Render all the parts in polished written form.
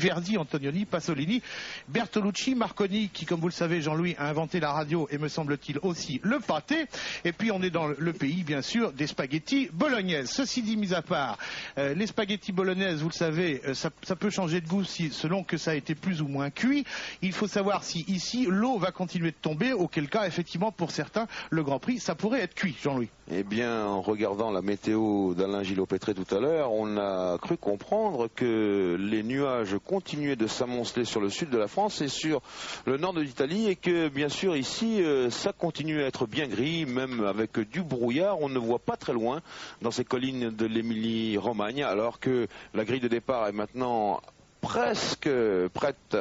Verdi, Antonioni, Pasolini, Bertolucci, Marconi, qui, comme vous le savez, Jean-Louis, a inventé la radio et, me semble-t-il, aussi le pâté. Et puis, on est dans le pays, bien sûr, des spaghettis bolognaises. Ceci dit, mis à part, les spaghettis bolognaises, vous le savez, ça peut changer de goût selon que ça a été plus ou moins cuit. Il faut savoir si ici, l'eau va continuer de tomber, auquel cas, effectivement, pour certains, le Grand Prix, ça pourrait être cuit, Jean-Louis. Eh bien, en regardant la météo d'Alain Gillot-Pétré tout à l'heure, on a cru comprendre que les nuages continuaient de s'amonceler sur le sud de la France et sur le nord de l'Italie, et que, bien sûr, ici, ça continue à être bien gris, même avec du brouillard. On ne voit pas très loin dans ces collines de l'Émilie-Romagne, alors que la grille de départ est maintenant presque prête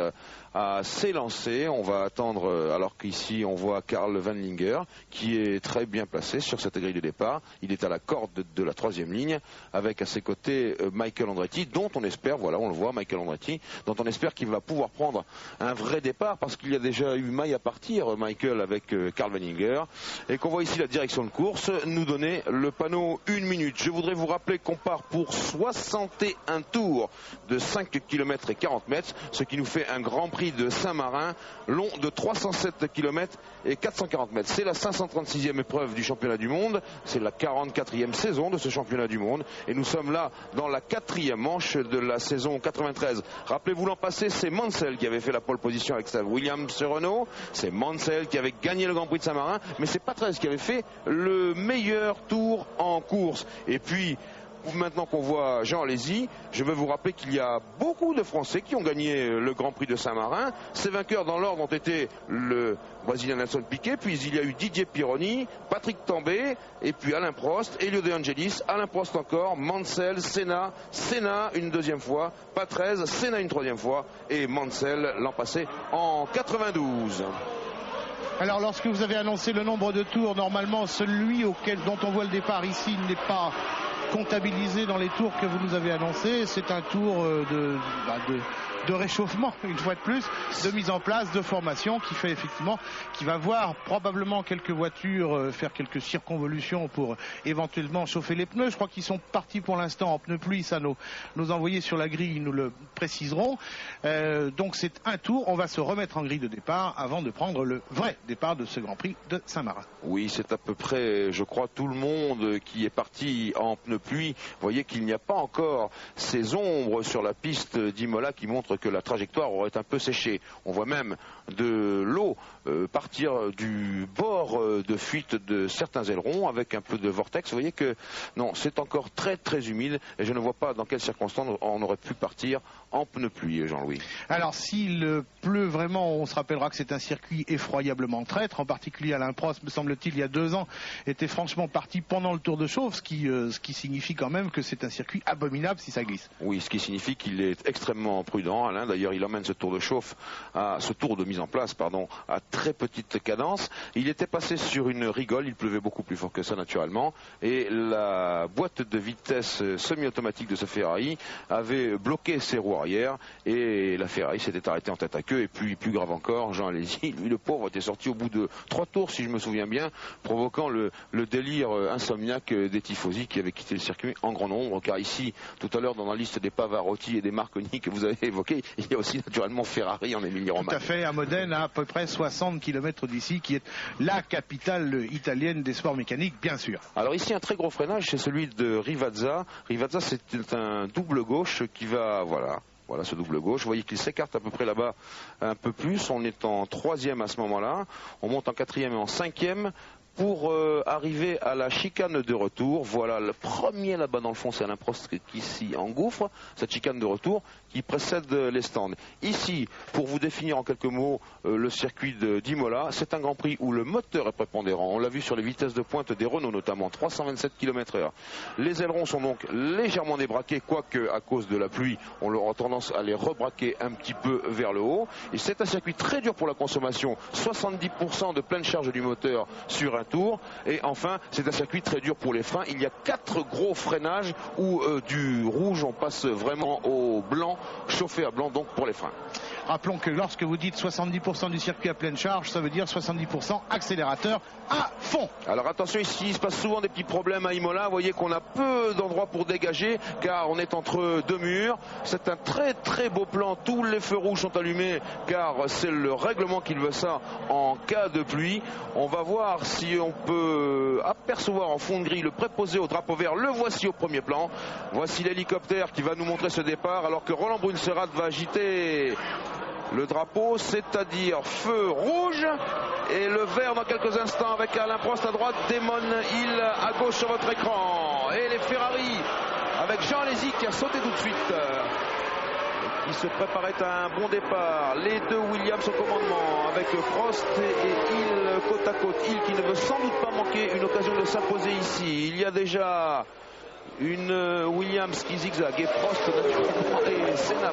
à s'élancer. On va attendre, alors qu'ici on voit Karl Wendlinger qui est très bien placé sur cette grille de départ. Il est à la corde de la troisième ligne, avec à ses côtés Michael Andretti, dont on espère, voilà on le voit, Michael Andretti, dont on espère qu'il va pouvoir prendre un vrai départ, parce qu'il y a déjà eu maille à partir, Michael, avec Karl Wendlinger, et qu'on voit ici la direction de course nous donner le panneau 1 minute. Je voudrais vous rappeler qu'on part pour 61 tours de 5 km et 40 mètres, ce qui nous fait un Grand Prix de Saint-Marin long de 307 km et 440 mètres. C'est la 536e épreuve du championnat du monde, c'est la 44e saison de ce championnat du monde, et nous sommes là dans la 4e manche de la saison 93. Rappelez-vous, l'an passé, c'est Mansell qui avait fait la pole position avec sa Williams Renault, c'est Mansell qui avait gagné le Grand Prix de Saint-Marin, mais c'est Patrese qui avait fait le meilleur tour en course. Et puis maintenant qu'on voit Jean Alesi, je veux vous rappeler qu'il y a beaucoup de Français qui ont gagné le Grand Prix de Saint-Marin. Ces vainqueurs dans l'ordre ont été le Brésilien Nelson Piquet, puis il y a eu Didier Pironi, Patrick Tambay, et puis Alain Prost, Elio De Angelis, Alain Prost encore, Mansell, Senna une deuxième fois, Patrese, Senna une troisième fois, et Mansell l'an passé en 92. Alors, lorsque vous avez annoncé le nombre de tours, normalement celui dont on voit le départ ici n'est pas comptabilisé dans les tours que vous nous avez annoncés. C'est un tour de réchauffement, une fois de plus, de mise en place, de formation, qui va voir probablement quelques voitures faire quelques circonvolutions pour éventuellement chauffer les pneus. Je crois qu'ils sont partis pour l'instant en pneus pluie, ça nos envoyés sur la grille nous le préciseront. Donc c'est un tour, on va se remettre en grille de départ avant de prendre le vrai départ de ce Grand Prix de Saint-Marin. Oui, c'est à peu près, je crois, tout le monde qui est parti en pneus pluie. Vous voyez qu'il n'y a pas encore ces ombres sur la piste d'Imola qui montrent que la trajectoire aurait un peu séché. On voit même de l'eau partir du bord de fuite de certains ailerons avec un peu de vortex. Vous voyez que non, c'est encore très très humide, et je ne vois pas dans quelles circonstances on aurait pu partir en pneus pluie, Jean-Louis. Alors s'il pleut vraiment, on se rappellera que c'est un circuit effroyablement traître, en particulier Alain Prost, me semble-t-il, il y a 2 ans, était franchement parti pendant le Tour de Chauffe, ce qui signifie quand même que c'est un circuit abominable si ça glisse. Oui, ce qui signifie qu'il est extrêmement prudent, Alain. D'ailleurs, il emmène ce Tour de Chauffe, ce tour de mise en place, à très petite cadence. Il était passé sur une rigole, il pleuvait beaucoup plus fort que ça naturellement, et la boîte de vitesse semi-automatique de ce Ferrari avait bloqué ses roues arrière, et la Ferrari s'était arrêtée en tête à queue. Et puis, plus grave encore, Jean Alesi, lui le pauvre, était sorti au bout de 3 tours, si je me souviens bien, provoquant le délire insomniaque des tifosi qui avaient quitté le circuit en grand nombre, car ici, tout à l'heure, dans la liste des Pavarotti et des Marconi que vous avez évoqués, il y a aussi naturellement Ferrari en Émilie-Romagne. Tout à fait, à Modène, à peu près 60 km d'ici, qui est la capitale italienne des sports mécaniques, bien sûr. Alors ici, un très gros freinage, c'est celui de Rivazza. Rivazza, c'est un double gauche qui va, voilà ce double gauche. Vous voyez qu'il s'écarte à peu près là-bas un peu plus. On est en 3e à ce moment-là. On monte en 4e et en 5e. Pour arriver à la chicane de retour. Voilà, le premier là-bas dans le fond, c'est Alain Prost qui s'y engouffre, cette chicane de retour qui précède les stands. Ici, pour vous définir en quelques mots le circuit d'Imola, c'est un Grand Prix où le moteur est prépondérant. On l'a vu sur les vitesses de pointe des Renault notamment, 327 km/h. Les ailerons sont donc légèrement débraqués, quoique à cause de la pluie, on aura tendance à les rebraquer un petit peu vers le haut. Et c'est un circuit très dur pour la consommation, 70% de pleine charge du moteur sur un un tour. Et enfin, c'est un circuit très dur pour les freins. Il y a 4 gros freinages où du rouge on passe vraiment au blanc, chauffé à blanc donc pour les freins. Rappelons que lorsque vous dites 70% du circuit à pleine charge, ça veut dire 70% accélérateur à fond. Alors attention, ici il se passe souvent des petits problèmes à Imola. Vous voyez qu'on a peu d'endroits pour dégager car on est entre 2 murs. C'est un très très beau plan. Tous les feux rouges sont allumés car c'est le règlement qui veut ça en cas de pluie. On va voir si on peut apercevoir en fond de grille le préposé au drapeau vert. Le voici au premier plan. Voici l'hélicoptère qui va nous montrer ce départ alors que Roland Brunserat va agiter le drapeau, c'est-à-dire feu rouge et le vert dans quelques instants avec Alain Prost à droite, Damon Hill à gauche sur votre écran. Et les Ferrari avec Jean Alesi qui a sauté tout de suite. Il se préparait à un bon départ. Les 2 Williams au commandement avec Prost et Hill côte à côte. Hill qui ne veut sans doute pas manquer une occasion de s'imposer ici. Il y a déjà une Williams qui zigzague et Prost et Senna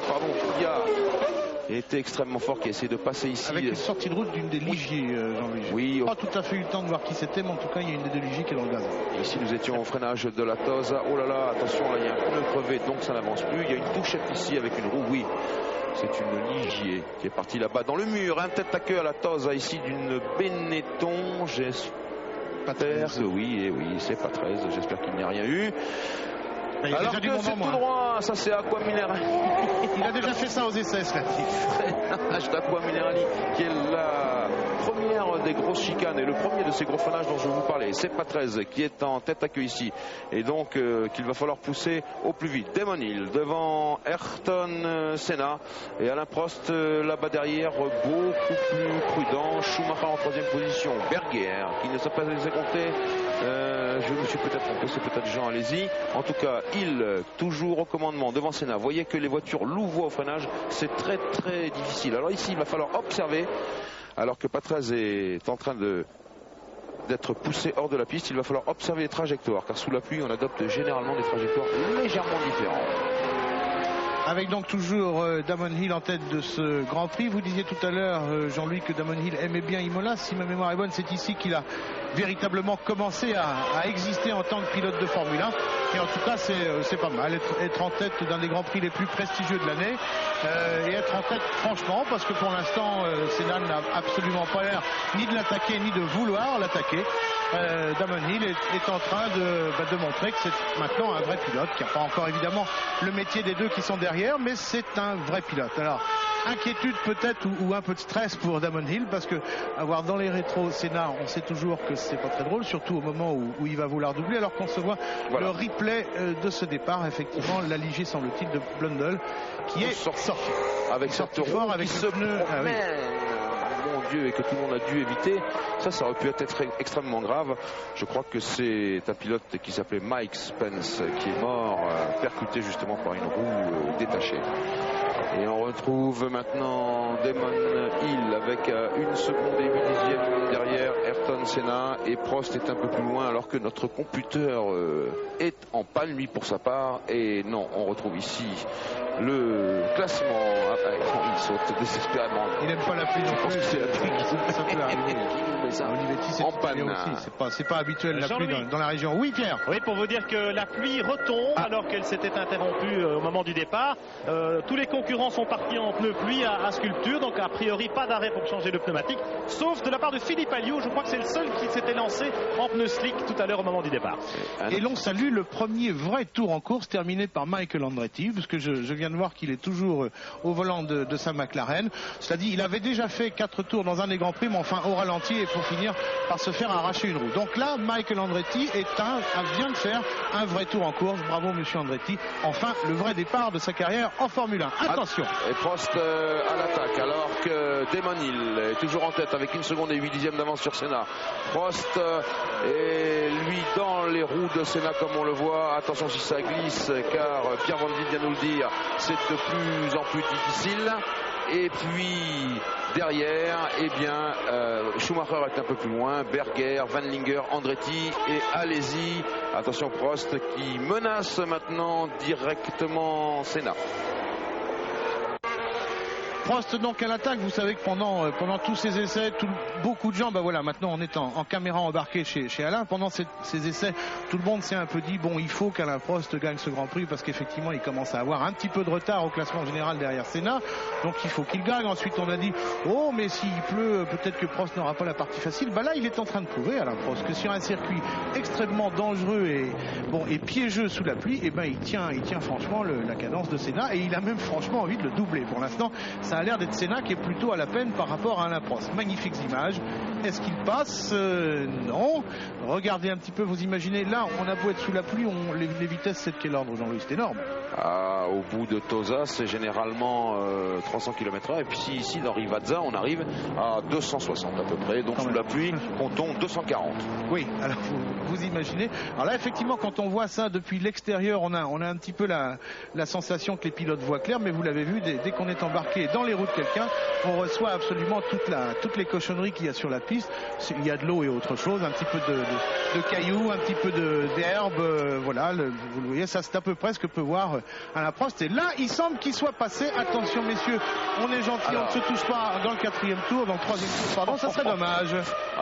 qui a été extrêmement fort, qui a essayé de passer ici. Avec une sortie de route d'une des Ligier, Jean-Louis. Oui. J'ai pas tout à fait eu le temps de voir qui c'était, mais en tout cas, il y a une des 2 Ligier qui est dans le gaz. Ici, nous étions au freinage de la Tosa. Oh là là, attention, là, il y a un pneu crevé, donc ça n'avance plus. Il y a une touchette ici avec une roue. Oui, c'est une Ligier qui est partie là-bas dans le mur. Un tête à queue à la Tosa ici d'une Benetton. J'espère que oui, et oui, c'est pas 13. J'espère qu'il n'y a rien eu. Alors que c'est tout droit, ça c'est Aqua Minerali. Il a déjà fait ça aux essais, là. Aqua Minerali qui est la première des grosses chicanes et le premier de ces gros freinages dont je vous parlais. C'est pas 13 qui est en tête à queue ici et donc qu'il va falloir pousser au plus vite. Damon Hill devant Ayrton Senna et Alain Prost là-bas derrière, beaucoup plus prudent. Schumacher en 3e position. Berger qui ne s'est pas laissé compter. Je me suis peut-être trompé, c'est peut-être Jean Alesi. En tout cas, Hill toujours au commandement devant Senna. Vous voyez que les voitures louvoient au freinage, c'est très très difficile. Alors ici, il va falloir observer. Alors que Patrese est en train d'être poussé hors de la piste, il va falloir observer les trajectoires, car sous la pluie, on adopte généralement des trajectoires légèrement différentes. Avec donc toujours Damon Hill en tête de ce Grand Prix. Vous disiez tout à l'heure, Jean-Louis, que Damon Hill aimait bien Imola. Si ma mémoire est bonne, c'est ici qu'il a véritablement commencé à exister en tant que pilote de Formule 1. Et en tout cas, c'est pas mal. Être en tête d'un des Grands Prix les plus prestigieux de l'année. Et être en tête, franchement, parce que pour l'instant, Senna n'a absolument pas l'air ni de l'attaquer, ni de vouloir l'attaquer. Damon Hill est en train de montrer que c'est maintenant un vrai pilote, qui n'a pas encore évidemment le métier des 2 qui sont derrière, mais c'est un vrai pilote. Alors, inquiétude peut-être ou un peu de stress pour Damon Hill, parce que avoir dans les rétros Senna, on sait toujours que c'est pas très drôle, surtout au moment où il va vouloir doubler, alors qu'on se voit le replay de ce départ, effectivement, la Ligier semble-t-il de Blundell qui est sorti. Avec cette roue avec ce pneu. Mon Dieu, et que tout le monde a dû éviter. Ça aurait pu être extrêmement grave. Je crois que c'est un pilote qui s'appelait Mike Spence qui est mort percuté justement par une roue détachée. Et on retrouve maintenant Damon Hill avec 1 seconde et 8 dixièmes derrière Ayrton Senna, et Prost est un peu plus loin alors que notre computer est en panne lui pour sa part. Et non, on retrouve ici le classement. Il saute désespérément. Il n'aime pas la pluie non plus. C'est la pluie ça peut arriver. Olivetti, en panne aussi. C'est pas habituel la pluie dans la région. Oui, Pierre. Oui, pour vous dire que la pluie retombe alors qu'elle s'était interrompue au moment du départ. Tous les concurrents sont partis en pneus pluie à Sculpture, donc a priori pas d'arrêt pour changer de pneumatique, sauf de la part de Philippe Alliot. Je crois que c'est le seul qui s'était lancé en pneus slick tout à l'heure au moment du départ. Et l'on salue le premier vrai tour en course terminé par Michael Andretti, parce que je viens de voir qu'il est toujours au volant de sa McLaren. Cela dit, il avait déjà fait 4 tours dans un des Grands Prix, mais enfin au ralenti, et pour finir par se faire arracher une roue. Donc là, Michael Andretti vient de faire un vrai tour en course. Bravo, monsieur Andretti. Enfin, le vrai départ de sa carrière en Formule 1. Attention. Et Prost à l'attaque, alors que Damon Hill est toujours en tête avec 1 seconde et 8 dixièmes d'avance sur Senna. Prost est lui dans les roues de Senna comme on le voit. Attention si ça glisse, car Pierre Van Vliet vient nous le dire, c'est de plus en plus difficile. Et puis derrière, eh bien, Schumacher est un peu plus loin, Berger, Van Linger, Andretti et Alesi. Attention Prost qui menace maintenant directement Senna. Prost donc à l'attaque. Vous savez que pendant tous ces essais, beaucoup de gens, voilà, maintenant on est en caméra embarquée chez Alain. Pendant ces essais, tout le monde s'est un peu dit bon, il faut qu'Alain Prost gagne ce Grand Prix parce qu'effectivement il commence à avoir un petit peu de retard au classement général derrière Senna, donc il faut qu'il gagne. Ensuite on a dit oh, mais s'il pleut, peut-être que Prost n'aura pas la partie facile. Là il est en train de prouver, Alain Prost, que sur un circuit extrêmement dangereux et piégeux sous la pluie, il tient franchement la cadence de Senna, et il a même franchement envie de le doubler. Pour l'instant ça a l'air d'être Senna qui est plutôt à la peine par rapport à Alain Prost. Magnifiques images. Est-ce qu'il passe? Non. Regardez un petit peu, vous imaginez, là on a beau être sous la pluie, les vitesses, c'est de quel ordre, Jean-Louis? C'est énorme. Au bout de Tosa, c'est généralement 300 km/h, et puis ici dans Rivazza on arrive à 260 à peu près, donc sous la pluie comptons 240. Oui, alors vous imaginez. Alors là effectivement quand on voit ça depuis l'extérieur, on a un petit peu la sensation que les pilotes voient clair, mais vous l'avez vu, dès qu'on est embarqué dans les roues de quelqu'un, on reçoit absolument toutes les cochonneries qu'il y a sur la piste. Il y a de l'eau et autre chose, un petit peu de cailloux, un petit peu d'herbe, voilà, vous le voyez, ça c'est à peu près ce que peut voir Alain Prost. Et là il semble qu'il soit passé. Attention messieurs, on est gentil, on ne se touche pas dans le 4e tour, dans le 3e tour, pardon, ça serait dommage.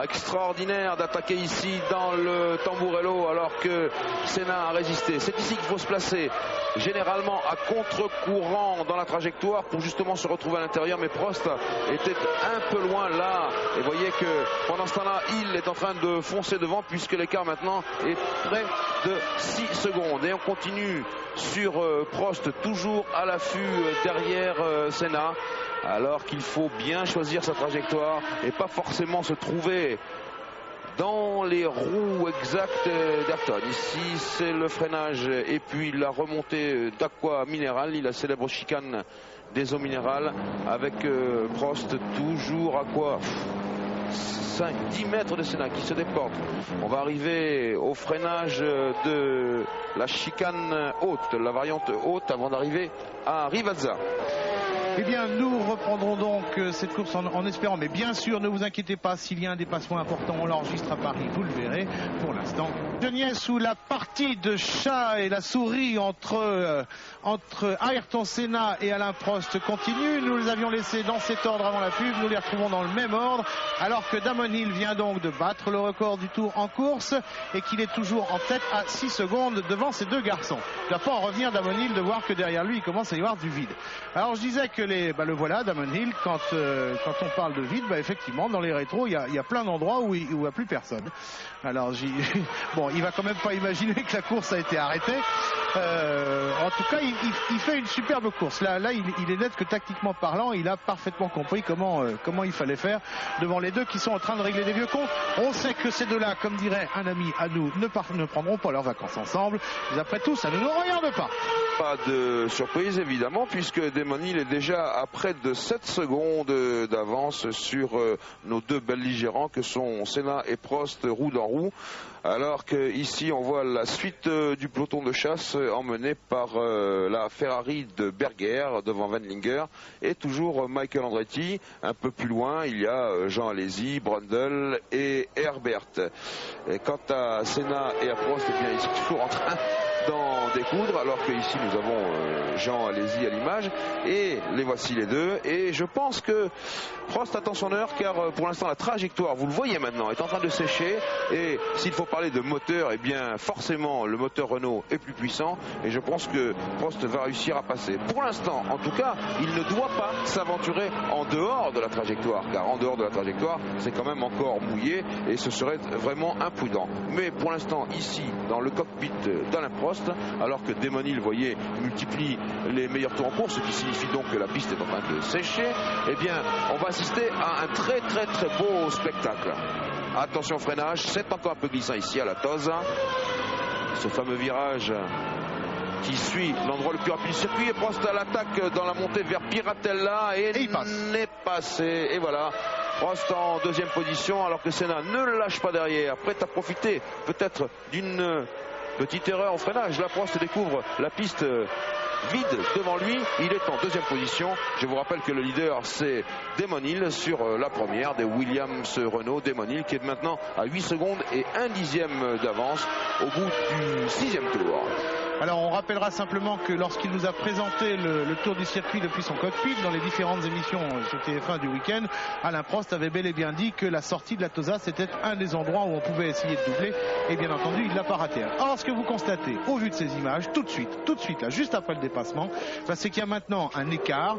Extraordinaire d'attaquer ici dans le Tamburello alors que Senna a résisté. C'est ici qu'il faut se placer, généralement à contre-courant dans la trajectoire pour justement se retrouver à l'intérieur, mais Prost était un peu loin là, et voyez que pendant ce temps-là il est en train de foncer devant puisque l'écart maintenant est près de 6 secondes, et on continue sur Prost, toujours à l'affût derrière Senna, alors qu'il faut bien choisir sa trajectoire et pas forcément se trouver dans les roues exactes d'Ayrton. Ici c'est le freinage et puis la remontée d'Aqua Mineral, la célèbre chicane des eaux minérales avec Prost toujours à quoi 5-10 mètres de Senna qui se déporte. On va arriver au freinage de la chicane haute, la variante haute, avant d'arriver à Rivazza. Eh bien, nous reprendrons donc cette course en espérant, mais bien sûr, ne vous inquiétez pas, s'il y a un dépassement important, on l'enregistre à Paris, vous le verrez. Pour l'instant, Geniès, où la partie de chat et la souris entre Ayrton Senna et Alain Prost continue. Nous les avions laissés dans cet ordre avant la pub, nous les retrouvons dans le même ordre, alors que Damon Hill vient donc de battre le record du tour en course et qu'il est toujours en tête à 6 secondes devant ces deux garçons. Il ne va pas en revenir, Damon Hill, de voir que derrière lui, il commence à y avoir du vide. Alors, je disais que le voilà, Damon Hill, quand on parle de vide, effectivement, dans les rétros, il y a plein d'endroits où il n'y a plus personne. Alors, il va quand même pas imaginer que la course a été arrêtée. En tout cas, il fait une superbe course. Là, il est net que tactiquement parlant, il a parfaitement compris comment il fallait faire devant les deux qui sont en train de régler des vieux comptes. On sait que ces deux-là, comme dirait un ami à nous, ne prendront pas leurs vacances ensemble. Mais après tout, ça ne nous regarde pas. Pas de surprise évidemment, puisque Damon Hill est déjà à près de 7 secondes d'avance sur nos deux belligérants que sont Senna et Prost, roue dans roue, alors qu'ici on voit la suite du peloton de chasse emmené par la Ferrari de Berger devant Wendlinger, et toujours Michael Andretti. Un peu plus loin il y a Jean Alesi, Brundle et Herbert. Et quant à Senna et à Prost, eh bien, ils sont toujours en train d'en découdre, alors qu'ici nous avons Jean Alesi à l'image, et les voici les deux, et je pense que Prost attend son heure, car pour l'instant la trajectoire, vous le voyez maintenant, est en train de sécher, et s'il faut parler de moteur, eh bien forcément le moteur Renault est plus puissant, et je pense que Prost va réussir à passer. Pour l'instant, en tout cas, il ne doit pas s'aventurer en dehors de la trajectoire, car en dehors de la trajectoire, c'est quand même encore mouillé, et ce serait vraiment imprudent. Mais pour l'instant, ici, dans le cockpit d'Alain Prost, alors que Damon Hill, vous voyez, multiplie les meilleurs tours en course, ce qui signifie donc que la piste est en train de sécher, eh bien, on va assister à un très très très beau spectacle. Attention au freinage, c'est encore un peu glissant ici à la Tosa. Ce fameux virage qui suit l'endroit le plus rapide du circuit, et Prost à l'attaque dans la montée vers Piratella, et il n'est passé, et voilà. Prost en deuxième position, alors que Senna ne lâche pas derrière, prêt à profiter peut-être d'une petite erreur au freinage. Là, Prost découvre la piste vide devant lui, il est en deuxième position. Je vous rappelle que le leader, c'est Damon Hill sur la première des Williams Renault. Damon Hill qui est maintenant à 8 secondes et 1 dixième d'avance au bout du 6e tour. Alors on rappellera simplement que lorsqu'il nous a présenté le tour du circuit depuis son cockpit dans les différentes émissions sur TF1 du week-end, Alain Prost avait bel et bien dit que la sortie de la Tosa c'était un des endroits où on pouvait essayer de doubler, et bien entendu il l'a pas raté. Alors ce que vous constatez au vu de ces images tout de suite là, juste après le dépassement, c'est qu'il y a maintenant un écart,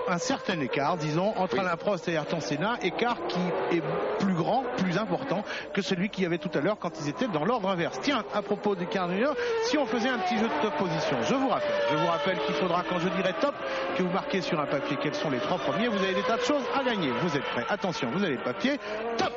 un certain écart, disons, entre Alain Prost et Ayrton Senna, écart qui est plus grand, plus important que celui qu'il y avait tout à l'heure quand ils étaient dans l'ordre inverse. Tiens, à propos des quarts d'heure, si on faisait un petit jeu de top position, je vous rappelle qu'il faudra, quand je dirai top, que vous marquez sur un papier quels sont les 3 premiers, vous avez des tas de choses à gagner. Vous êtes prêts? Attention, vous avez le papier, top!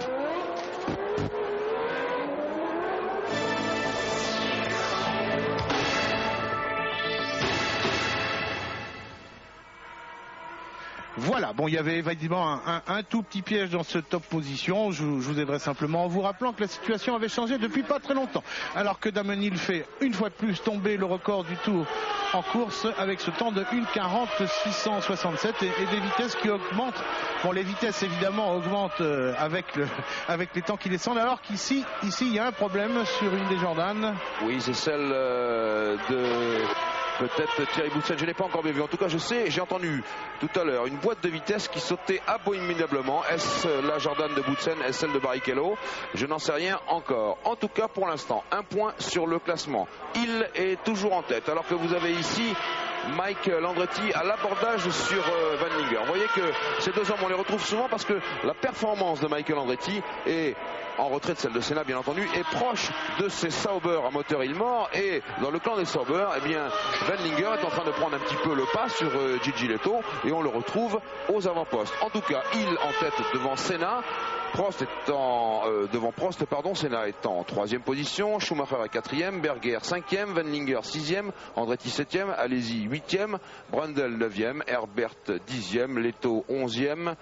Voilà, bon, il y avait évidemment un tout petit piège dans ce top position. Je vous aiderai simplement en vous rappelant que la situation avait changé depuis pas très longtemps. Alors que Damon Hill fait une fois de plus tomber le record du tour en course avec ce temps de 1:40.667 et des vitesses qui augmentent. Bon, les vitesses évidemment augmentent avec les temps qui descendent, alors qu'ici, il y a un problème sur une des Jordan. Oui, c'est celle de... Peut-être Thierry Boutsen, je n'ai pas encore bien vu. En tout cas, je sais, j'ai entendu tout à l'heure une boîte de vitesse qui sautait abominablement. Est-ce la Jordan de Boutsen? Est-ce celle de Barrichello? Je n'en sais rien encore. En tout cas, pour l'instant, un point sur le classement. Il est toujours en tête, alors que vous avez ici Mike Landretti à l'abordage sur Van Linger. Vous voyez que ces deux hommes, on les retrouve souvent parce que la performance de Michael Andretti est en retrait de celle de Senna, bien entendu, est proche de ces Sauber à moteur Ilmor, et dans le clan des Sauber, eh bien, Van Linger est en train de prendre un petit peu le pas sur Gigi Leto, et on le retrouve aux avant-postes. En tout cas, il en tête devant Senna. Devant Prost, Senna est en 3e position, Schumacher est 4e, Berger 5e, Van Linger 6e, Andretti 7e, Alesi 8e, Brundle 9e, Herbert 10e, Leto 11e,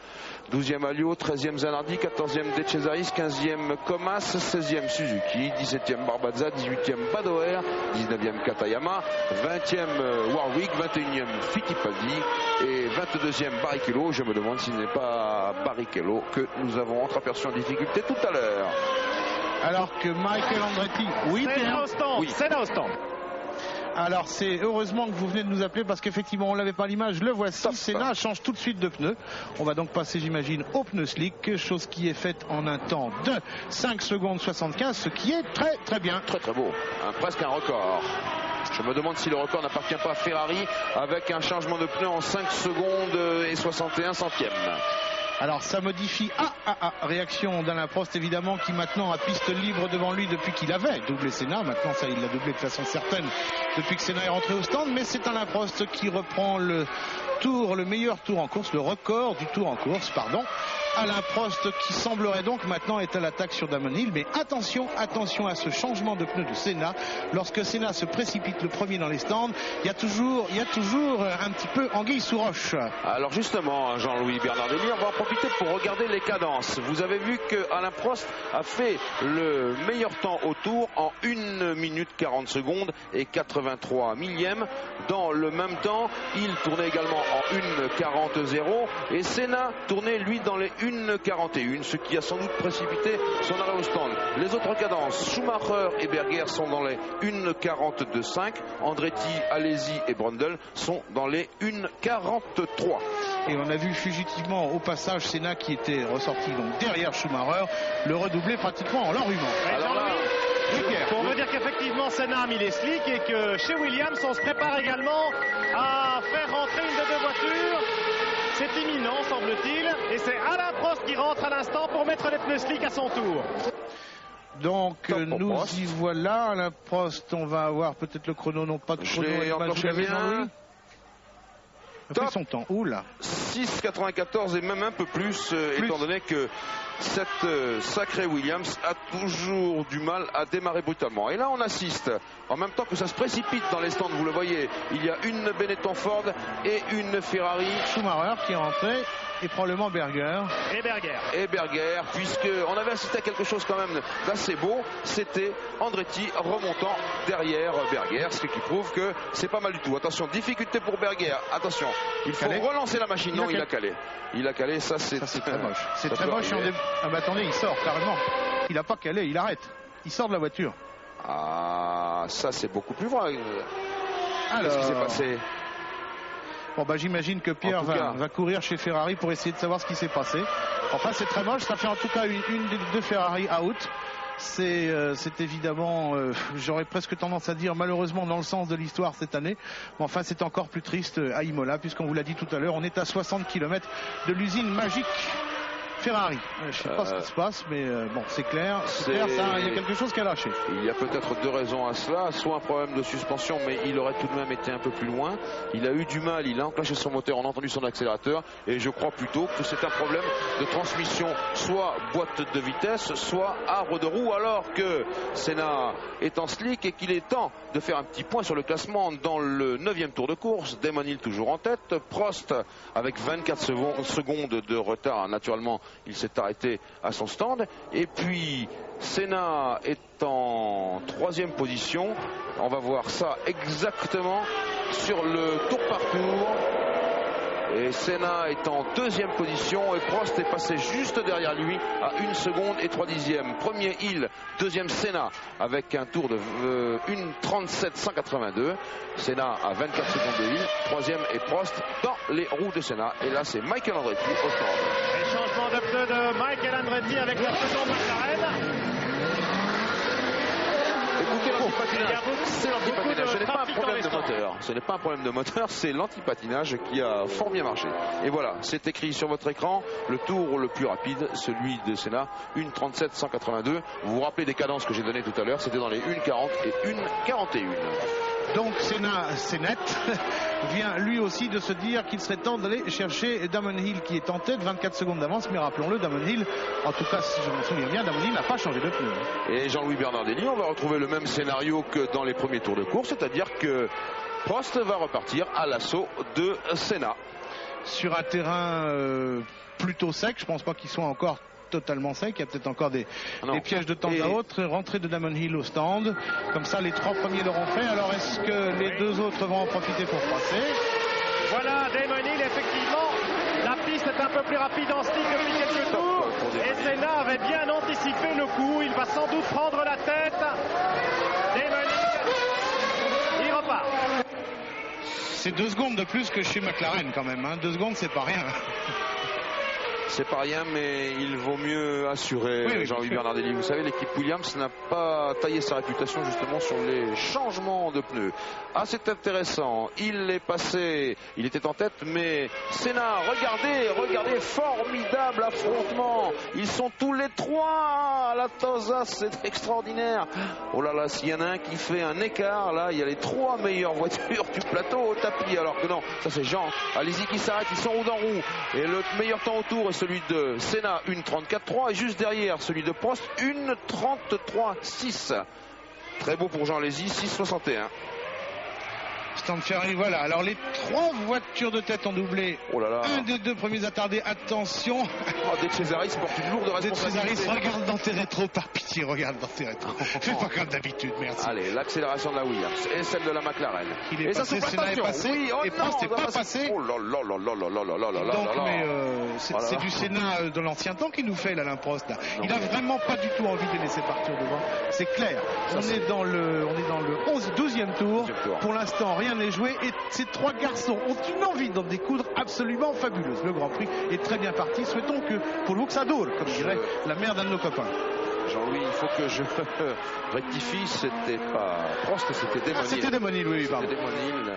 12e Alliot, 13e Zanardi, 14e De Cesaris, 15e Comas, 16e Suzuki, 17e Barbazza, 18e Badoer, 19e Katayama, 20e Warwick, 21e Fittipaldi et 22e Barrichello. Je me demande s'il n'est pas Barrichello que nous avons aperçu en difficulté tout à l'heure. Alors que Michael Andretti, oui, Senna au stand. Alors c'est heureusement que vous venez de nous appeler parce qu'effectivement on l'avait pas à l'image, le voici. Senna change tout de suite de pneu. On va donc passer, j'imagine, au pneu slick, chose qui est faite en un temps de 5 secondes 75, ce qui est très très bien. Très très beau, presque un record. Je me demande si le record n'appartient pas à Ferrari avec un changement de pneu en 5 secondes et 61 centièmes. Alors ça modifie, réaction d'Alain Prost évidemment, qui maintenant a piste libre devant lui depuis qu'il avait doublé Senna. Maintenant ça il l'a doublé de façon certaine depuis que Senna est rentré au stand, mais c'est Alain Prost qui reprend le meilleur tour en course, le record du tour en course, pardon. Alain Prost qui semblerait donc maintenant être à l'attaque sur Damon Hill, mais attention à ce changement de pneu de Senna. Lorsque Senna se précipite le premier dans les stands, il y a toujours un petit peu anguille sous roche. Alors justement, Jean-Louis Bernardelli, on va en profiter pour regarder les cadences. Vous avez vu que Alain Prost a fait le meilleur temps au tour en 1 minute 40 secondes et 83 millièmes. Dans le même temps, il tournait également en 1:40.0 et Senna tournait lui dans les 1:41, ce qui a sans doute précipité son arrêt au stand. Les autres cadences, Schumacher et Berger sont dans les 1:42.5, Andretti, Alesi et Brundle sont dans les 1:43. Et on a vu fugitivement au passage Senna qui était ressorti donc derrière Schumacher, le redoubler pratiquement en l'enrhumant. Alors là, on veut dire qu'effectivement Senna a mis les slicks et que chez Williams on se prépare également à faire rentrer une des deux voitures. C'est imminent, semble-t-il, et c'est Alain Prost qui rentre à l'instant pour mettre les pneus slick à son tour. Donc nous y voilà, Alain Prost, on va avoir peut-être le chrono, non pas de chrono. Je l'ai enclenché bien. Top. Son temps, oula. 6,94 et même un peu plus, étant donné que cette sacrée Williams a toujours du mal à démarrer brutalement. Et là on assiste, en même temps que ça se précipite dans les stands, vous le voyez, il y a une Benetton Ford et une Ferrari. Schumacher qui est rentré, et probablement Berger. Et Berger, puisqu'on avait assisté à quelque chose quand même d'assez beau, c'était Andretti remontant derrière Berger, ce qui prouve que c'est pas mal du tout. Attention, difficulté pour Berger, attention, il faut relancer la machine. Non, il a calé. Il a calé, ça c'est très moche. C'est très moche. Ah bah attendez, il sort carrément. Il a pas calé, il arrête. Il sort de la voiture. Ah, ça c'est beaucoup plus vrai. Alors, qu'est-ce qui s'est passé? Bon, bah, j'imagine que Pierre va courir chez Ferrari pour essayer de savoir ce qui s'est passé. Enfin, c'est très moche. Ça fait en tout cas une des deux Ferrari out. C'est évidemment, j'aurais presque tendance à dire malheureusement dans le sens de l'histoire cette année. Mais enfin, c'est encore plus triste à Imola, puisqu'on vous l'a dit tout à l'heure, on est à 60 km de l'usine magique Ferrari. Je ne sais pas ce qui se passe, mais bon, c'est clair. Il y a quelque chose qui a lâché. Il y a peut-être deux raisons à cela. Soit un problème de suspension, mais il aurait tout de même été un peu plus loin. Il a eu du mal, il a enclenché son moteur, on a entendu son accélérateur. Et je crois plutôt que c'est un problème de transmission, soit boîte de vitesse, soit arbre de roue, alors que Senna est en slick et qu'il est temps de faire un petit point sur le classement dans le 9e tour de course. Damon Hill toujours en tête. Prost avec 24 secondes de retard, naturellement. Il s'est arrêté à son stand. Et puis Senna est en 3e position. On va voir ça exactement sur le tour par tour. Et Senna est en 2e position et Prost est passé juste derrière lui à 1 seconde et 3 dixièmes. Premier Hill, 2e Senna avec un tour de 1:37.182. Senna à 24 secondes de Hill. 3e est Prost dans les roues de Senna. Et là c'est Michael Andretti au stand. Et changement de pneu de Michael Andretti avec la seconde McLaren. Écoutez, l'antipatinage, c'est l'antipatinage, ce n'est pas un problème de moteur. Ce n'est pas un problème de moteur, c'est l'antipatinage qui a fort bien marché. Et voilà, c'est écrit sur votre écran, le tour le plus rapide, celui de Senna, 1:37.182. Vous vous rappelez des cadences que j'ai données tout à l'heure, c'était dans les 1:40 et 1:41. Donc Senna, c'est net, vient lui aussi de se dire qu'il serait temps d'aller chercher Damon Hill qui est en tête, 24 secondes d'avance, mais rappelons-le, Damon Hill, en tout cas si je me souviens bien, Damon Hill n'a pas changé de pneu. Et Jean-Louis Bernardelli, on va retrouver le même scénario que dans les premiers tours de course, c'est-à-dire que Prost va repartir à l'assaut de Senna. Sur un terrain plutôt sec, je pense pas qu'il soit encore totalement sec, il y a peut-être encore des pièges de temps à autre. Rentrée de Damon Hill au stand, comme ça les 3 premiers l'auront fait. Alors est-ce que les 2 autres vont en profiter pour passer? Voilà, Damon Hill, effectivement, la piste est un peu plus rapide en stick depuis quelques tours et Senna avait bien anticipé le coup, il va sans doute prendre la tête. Damon Hill, il repart. C'est 2 secondes de plus que chez McLaren quand même, hein. 2 secondes c'est pas rien. C'est pas rien, mais il vaut mieux assurer, Jean-Louis Bernardelli. Vous savez, l'équipe Williams n'a pas taillé sa réputation justement sur les changements de pneus. Ah, c'est intéressant. Il est passé, il était en tête, mais Senna, regardez, formidable affrontement. Ils sont tous les 3 à la Tosa, c'est extraordinaire. Oh là là, s'il y en a un qui fait un écart, là, il y a les 3 meilleures voitures du plateau au tapis. Alors que non, ça c'est Jean. Allez-y qui s'arrête, ils sont roue dans roue. Et le meilleur temps autour est celui de Senna, 1:34.3, et juste derrière celui de Prost, 1:33.6. Très beau pour Jean Lézy, 6:61. Stand Ferrari, voilà. Alors les 3 voitures de tête ont doublé. Oh là là. Un des 2 premiers attardés, attention. De Cesaris porte une lourde responsabilité. De Cesaris, regarde dans tes rétros, par pitié, regarde dans tes rétros. Fais pas comme d'habitude, merci. Allez, l'accélération de la Williams et celle de la McLaren. Il est passé, Senna est passé, oui, et Prost n'est pas passé. Oh là là là là là là là là là. Donc, mais c'est du Senna de l'ancien temps qui nous fait l'Alain Prost là. Il n'a vraiment pas du tout envie de laisser partir devant. C'est clair. On est dans le 12e tour. Pour l'instant, rien n'est joué. Et ces 3 garçons ont une envie d'en découdre absolument fabuleuse. Le Grand Prix est très bien parti. Souhaitons que pour Luxador, comme dirait la mère d'un de nos copains. Jean-Louis, il faut que je rectifie, c'était pas Prost, c'était Damon Hill. C'était Damon Hill, oui, pardon. C'était Damon Hill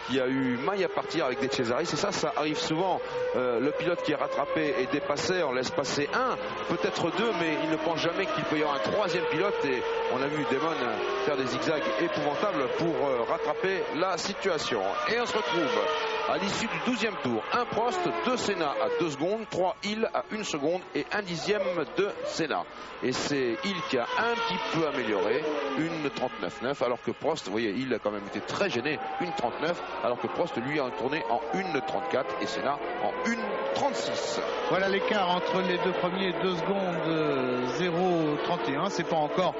qui a eu maille à partir avec des Cesaris, et ça arrive souvent. Le pilote qui est rattrapé et dépassé, on laisse passer 1, peut-être 2, mais il ne pense jamais qu'il peut y avoir un 3e pilote, et on a vu Damon faire des zigzags épouvantables pour rattraper la situation. Et on se retrouve à l'issue du 12e tour. 1 Prost, 2 Senna à 2 secondes, 3 Hill à 1 seconde et 1 dixième de Senna. Et c'est Hill qui a un petit peu amélioré, 1:39.9, alors que Prost, vous voyez, Hill a quand même été très gêné, 1:39, alors que Prost lui a tourné en 1:34 et Senna en 1:36. Voilà l'écart entre les 2 premiers, 2 secondes 0:31. C'est pas encore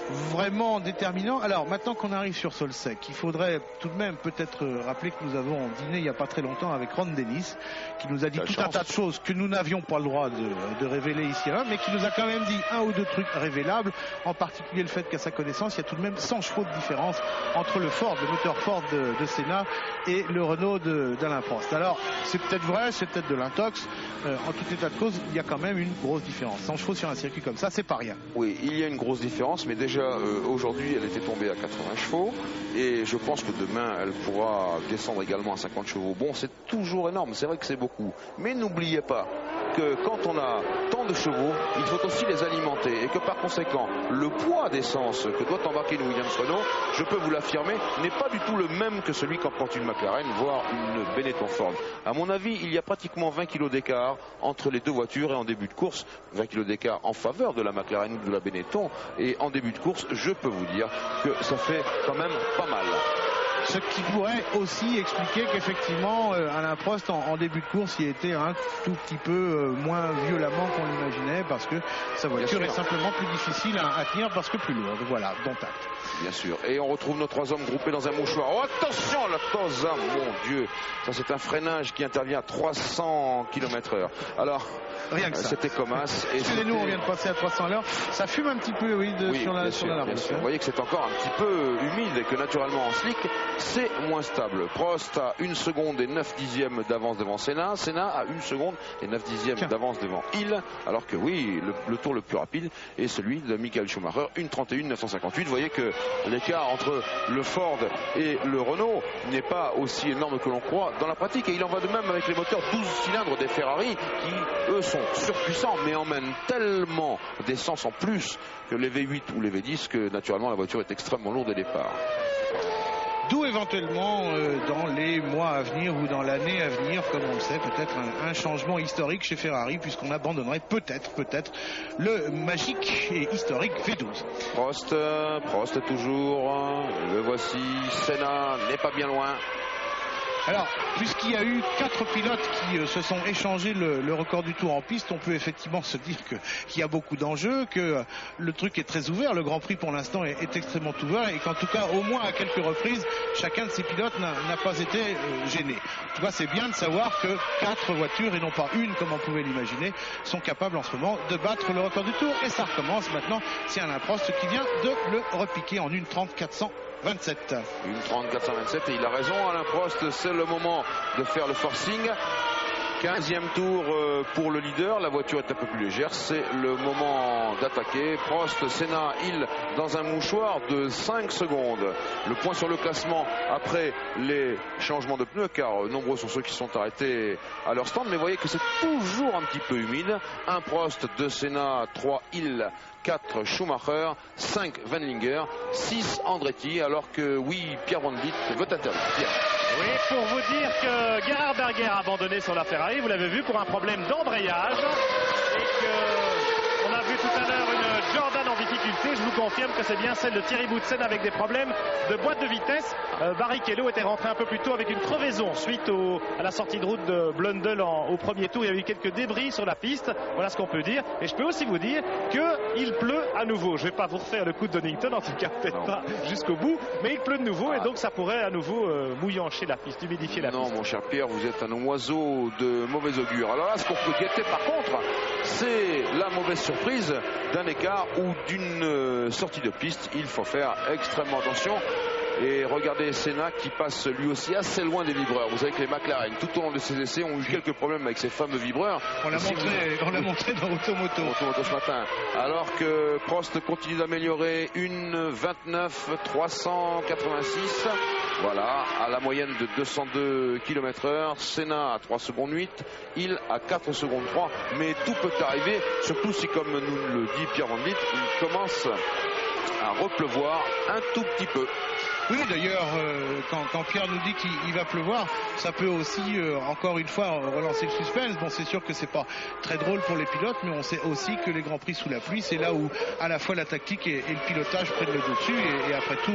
vraiment déterminant. Alors maintenant qu'on arrive sur sol sec, il faudrait tout de même peut-être rappeler que nous avons dîné il n'y a pas très longtemps avec Ron Dennis, qui nous a dit tout un tas de choses que nous n'avions pas le droit de révéler ici, mais qui nous a quand même dit un ou deux trucs révélables, en particulier le fait qu'à sa connaissance il y a tout de même 100 chevaux de différence entre le moteur Ford de Senna et le Renault d'Alain Prost. Alors c'est peut-être vrai, c'est peut-être de l'intox, en tout état de cause il y a quand même une grosse différence. 100 chevaux sur un circuit comme ça, c'est pas rien. Oui, il y a une grosse différence, mais déjà aujourd'hui elle était tombée à 80 chevaux et je pense que demain elle pourra descendre également à 50 chevaux. Bon, c'est toujours énorme, c'est vrai que c'est beaucoup, mais n'oubliez pas que quand on a tant de chevaux, il faut aussi les alimenter et que par conséquent, le poids d'essence que doit embarquer une Williams Renault, je peux vous l'affirmer, n'est pas du tout le même que celui qu'emporte une McLaren, voire une Benetton Ford. À mon avis, il y a pratiquement 20 kg d'écart entre les deux voitures et en début de course, 20 kg d'écart en faveur de la McLaren ou de la Benetton, et en début de course, je peux vous dire que ça fait quand même pas mal. Ce qui pourrait aussi expliquer qu'effectivement Alain Prost en début de course y était un tout petit peu moins violemment qu'on l'imaginait, parce que sa voiture est simplement plus difficile à tenir parce que plus lourde. Voilà, dont acte. Bien sûr. Et on retrouve nos trois hommes groupés dans un mouchoir. Oh, attention, la Tosa, mon Dieu. Ça, c'est un freinage qui intervient à 300 km/h. Alors, rien que ça. C'était Comas. Excusez-nous, on vient de passer à 300 à l'heure. Ça fume un petit peu, oui, sur la route. Vous voyez que c'est encore un petit peu humide et que naturellement en slick, c'est moins stable. Prost a 1 seconde et 9 dixièmes d'avance devant Senna. Senna a 1 seconde et 9 dixièmes d'avance devant Hill. Alors que oui, le tour le plus rapide est celui de Michael Schumacher, 1:31 958. Vous voyez que l'écart entre le Ford et le Renault n'est pas aussi énorme que l'on croit dans la pratique. Et il en va de même avec les moteurs 12 cylindres des Ferrari qui, eux, sont surpuissants mais emmènent tellement d'essence en plus que les V8 ou les V10 que naturellement la voiture est extrêmement lourde au départ. D'où éventuellement dans les mois à venir ou dans l'année à venir, comme on le sait, peut-être un changement historique chez Ferrari, puisqu'on abandonnerait peut-être le magique et historique V12. Prost toujours, le voici, Senna n'est pas bien loin. Alors, puisqu'il y a eu 4 pilotes qui se sont échangés le record du tour en piste, on peut effectivement se dire qu'il y a beaucoup d'enjeux, que le truc est très ouvert, le Grand Prix pour l'instant est extrêmement ouvert, et qu'en tout cas, au moins à quelques reprises, chacun de ces pilotes n'a pas été gêné. En tout cas, c'est bien de savoir que 4 voitures, et non pas une comme on pouvait l'imaginer, sont capables en ce moment de battre le record du tour, et ça recommence maintenant. C'est Alain Prost qui vient de le repiquer en 1:30 427. 1:30 427, et il a raison, Alain Prost, c'est le moment de faire le forcing. 15e tour pour le leader, la voiture est un peu plus légère, c'est le moment d'attaquer. Prost, Senna, Hill dans un mouchoir de 5 secondes. Le point sur le classement après les changements de pneus, car nombreux sont ceux qui sont arrêtés à leur stand, mais vous voyez que c'est toujours un petit peu humide. 1 Prost, 2 Senna, 3 Hill, 4 Schumacher, 5 Wendlinger, 6 Andretti, alors que oui, Pierre Van Vliet veut interdire. Oui, pour vous dire que Gerhard Berger a abandonné sur la Ferrari, vous l'avez vu, pour un problème d'embrayage, et que on a vu tout à l'heure une Jordan en difficulté. Je vous confirme que c'est bien celle de Thierry Boutsen avec des problèmes de boîte de vitesse. Barrichello était rentré un peu plus tôt avec une crevaison suite à la sortie de route de Blundell au premier tour. Il y a eu quelques débris sur la piste, voilà ce qu'on peut dire. Et je peux aussi vous dire qu'il pleut à nouveau. Je ne vais pas vous refaire le coup de Donington, en tout cas peut-être pas jusqu'au bout, mais il pleut de nouveau, et donc ça pourrait à nouveau mouillancher la piste, humidifier la piste. Non, mon cher Pierre, vous êtes un oiseau de mauvais augure. Alors là, ce qu'on peut guetter par contre, c'est la mauvaise surprise d'un écart ou d'une sortie de piste. Il faut faire extrêmement attention. Et regardez Senna qui passe lui aussi assez loin des vibreurs. Vous savez que les McLaren, tout au long de ces essais, ont eu quelques problèmes avec ces fameux vibreurs. On l'a montré dans Automoto ce matin. Alors que Prost continue d'améliorer, une 29 386. Voilà, à la moyenne de 202 km/h. Senna à 3 secondes 8. Hill à 4 secondes 3. Mais tout peut arriver, surtout si, comme nous le dit Pierre Van Vliet, il commence à repleuvoir un tout petit peu. Oui, d'ailleurs, quand Pierre nous dit qu'il va pleuvoir, ça peut aussi, encore une fois, relancer le suspense. Bon, c'est sûr que c'est pas très drôle pour les pilotes, mais on sait aussi que les Grands Prix sous la pluie, c'est là où à la fois la tactique et le pilotage prennent le dessus, et après tout,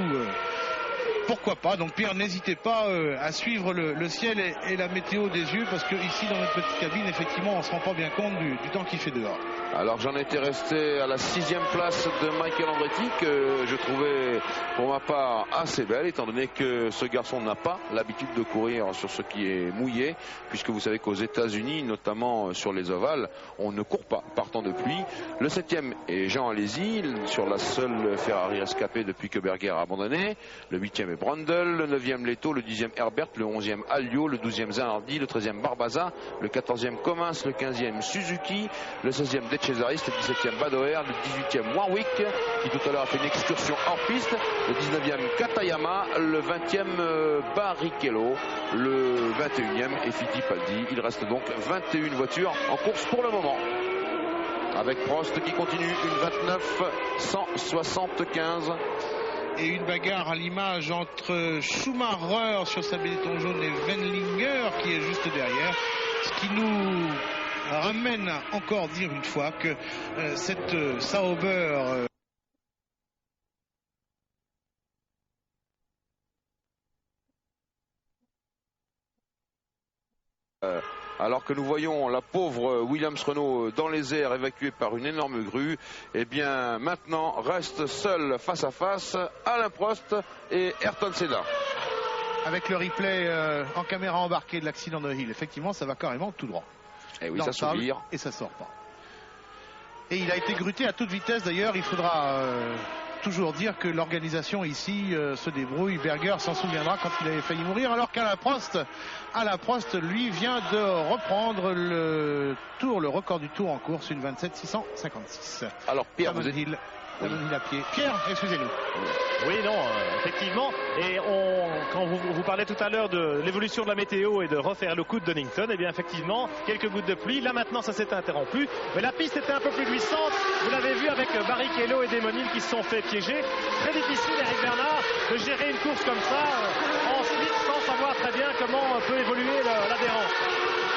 pourquoi pas. Donc Pierre, n'hésitez pas à suivre le ciel et la météo des yeux, parce que ici dans notre petite cabine, effectivement, on ne se rend pas bien compte du temps qu'il fait dehors. Alors j'en étais resté à la 6e place de Michael Andretti, que je trouvais pour ma part assez belle, étant donné que ce garçon n'a pas l'habitude de courir sur ce qui est mouillé, puisque vous savez qu'aux États-Unis, notamment sur les ovales, on ne court pas par temps de pluie. Le 7e est Jean Alesi, sur la seule Ferrari escapée depuis que Berger a abandonné. Le 8e est Brundle, le 9e Leto, le 10e Herbert, le 11e Alliot, le 12e Zanardi, le 13e Barbaza, le 14e Comins, le 15e Suzuki, le 16e De Cesaris, le 17e Badoer, le 18e Warwick, qui tout à l'heure a fait une excursion hors piste, le 19e Katayama, le 20e Barrichello, le 21e est Fittipaldi. Il reste donc 21 voitures en course pour le moment, avec Prost qui continue une 29-175. Et une bagarre à l'image entre Schumacher sur sa béton jaune et Wendlinger qui est juste derrière, ce qui nous ramène à encore dire une fois que cette Sauber alors que nous voyons la pauvre Williams-Renault dans les airs évacuée par une énorme grue, et bien maintenant reste seul face à face Alain Prost et Ayrton Senna. Avec le replay en caméra embarquée de l'accident de Hill, effectivement ça va carrément tout droit. Et oui, ça sourire. Et ça sort pas. Et il a été gruté à toute vitesse d'ailleurs. Il faudra toujours dire que l'organisation ici se débrouille. Berger s'en souviendra quand il avait failli mourir, alors qu'Alain Prost, lui, vient de reprendre le record du tour en course, une 27-656. Alors Pierre, Damon Hill à pied. Pierre, excusez-nous. Oui, non, effectivement. Et quand vous parlez tout à l'heure de l'évolution de la météo et de refaire le coup de Donington, et bien effectivement, quelques gouttes de pluie. Là maintenant, ça s'est interrompu. Mais la piste était un peu plus glissante. Vous l'avez vu avec Barrichello et Damon Hill qui se sont fait piéger. Très difficile, Eric Bernard, de gérer une course comme ça ensuite sans savoir très bien comment peut évoluer l'adhérence.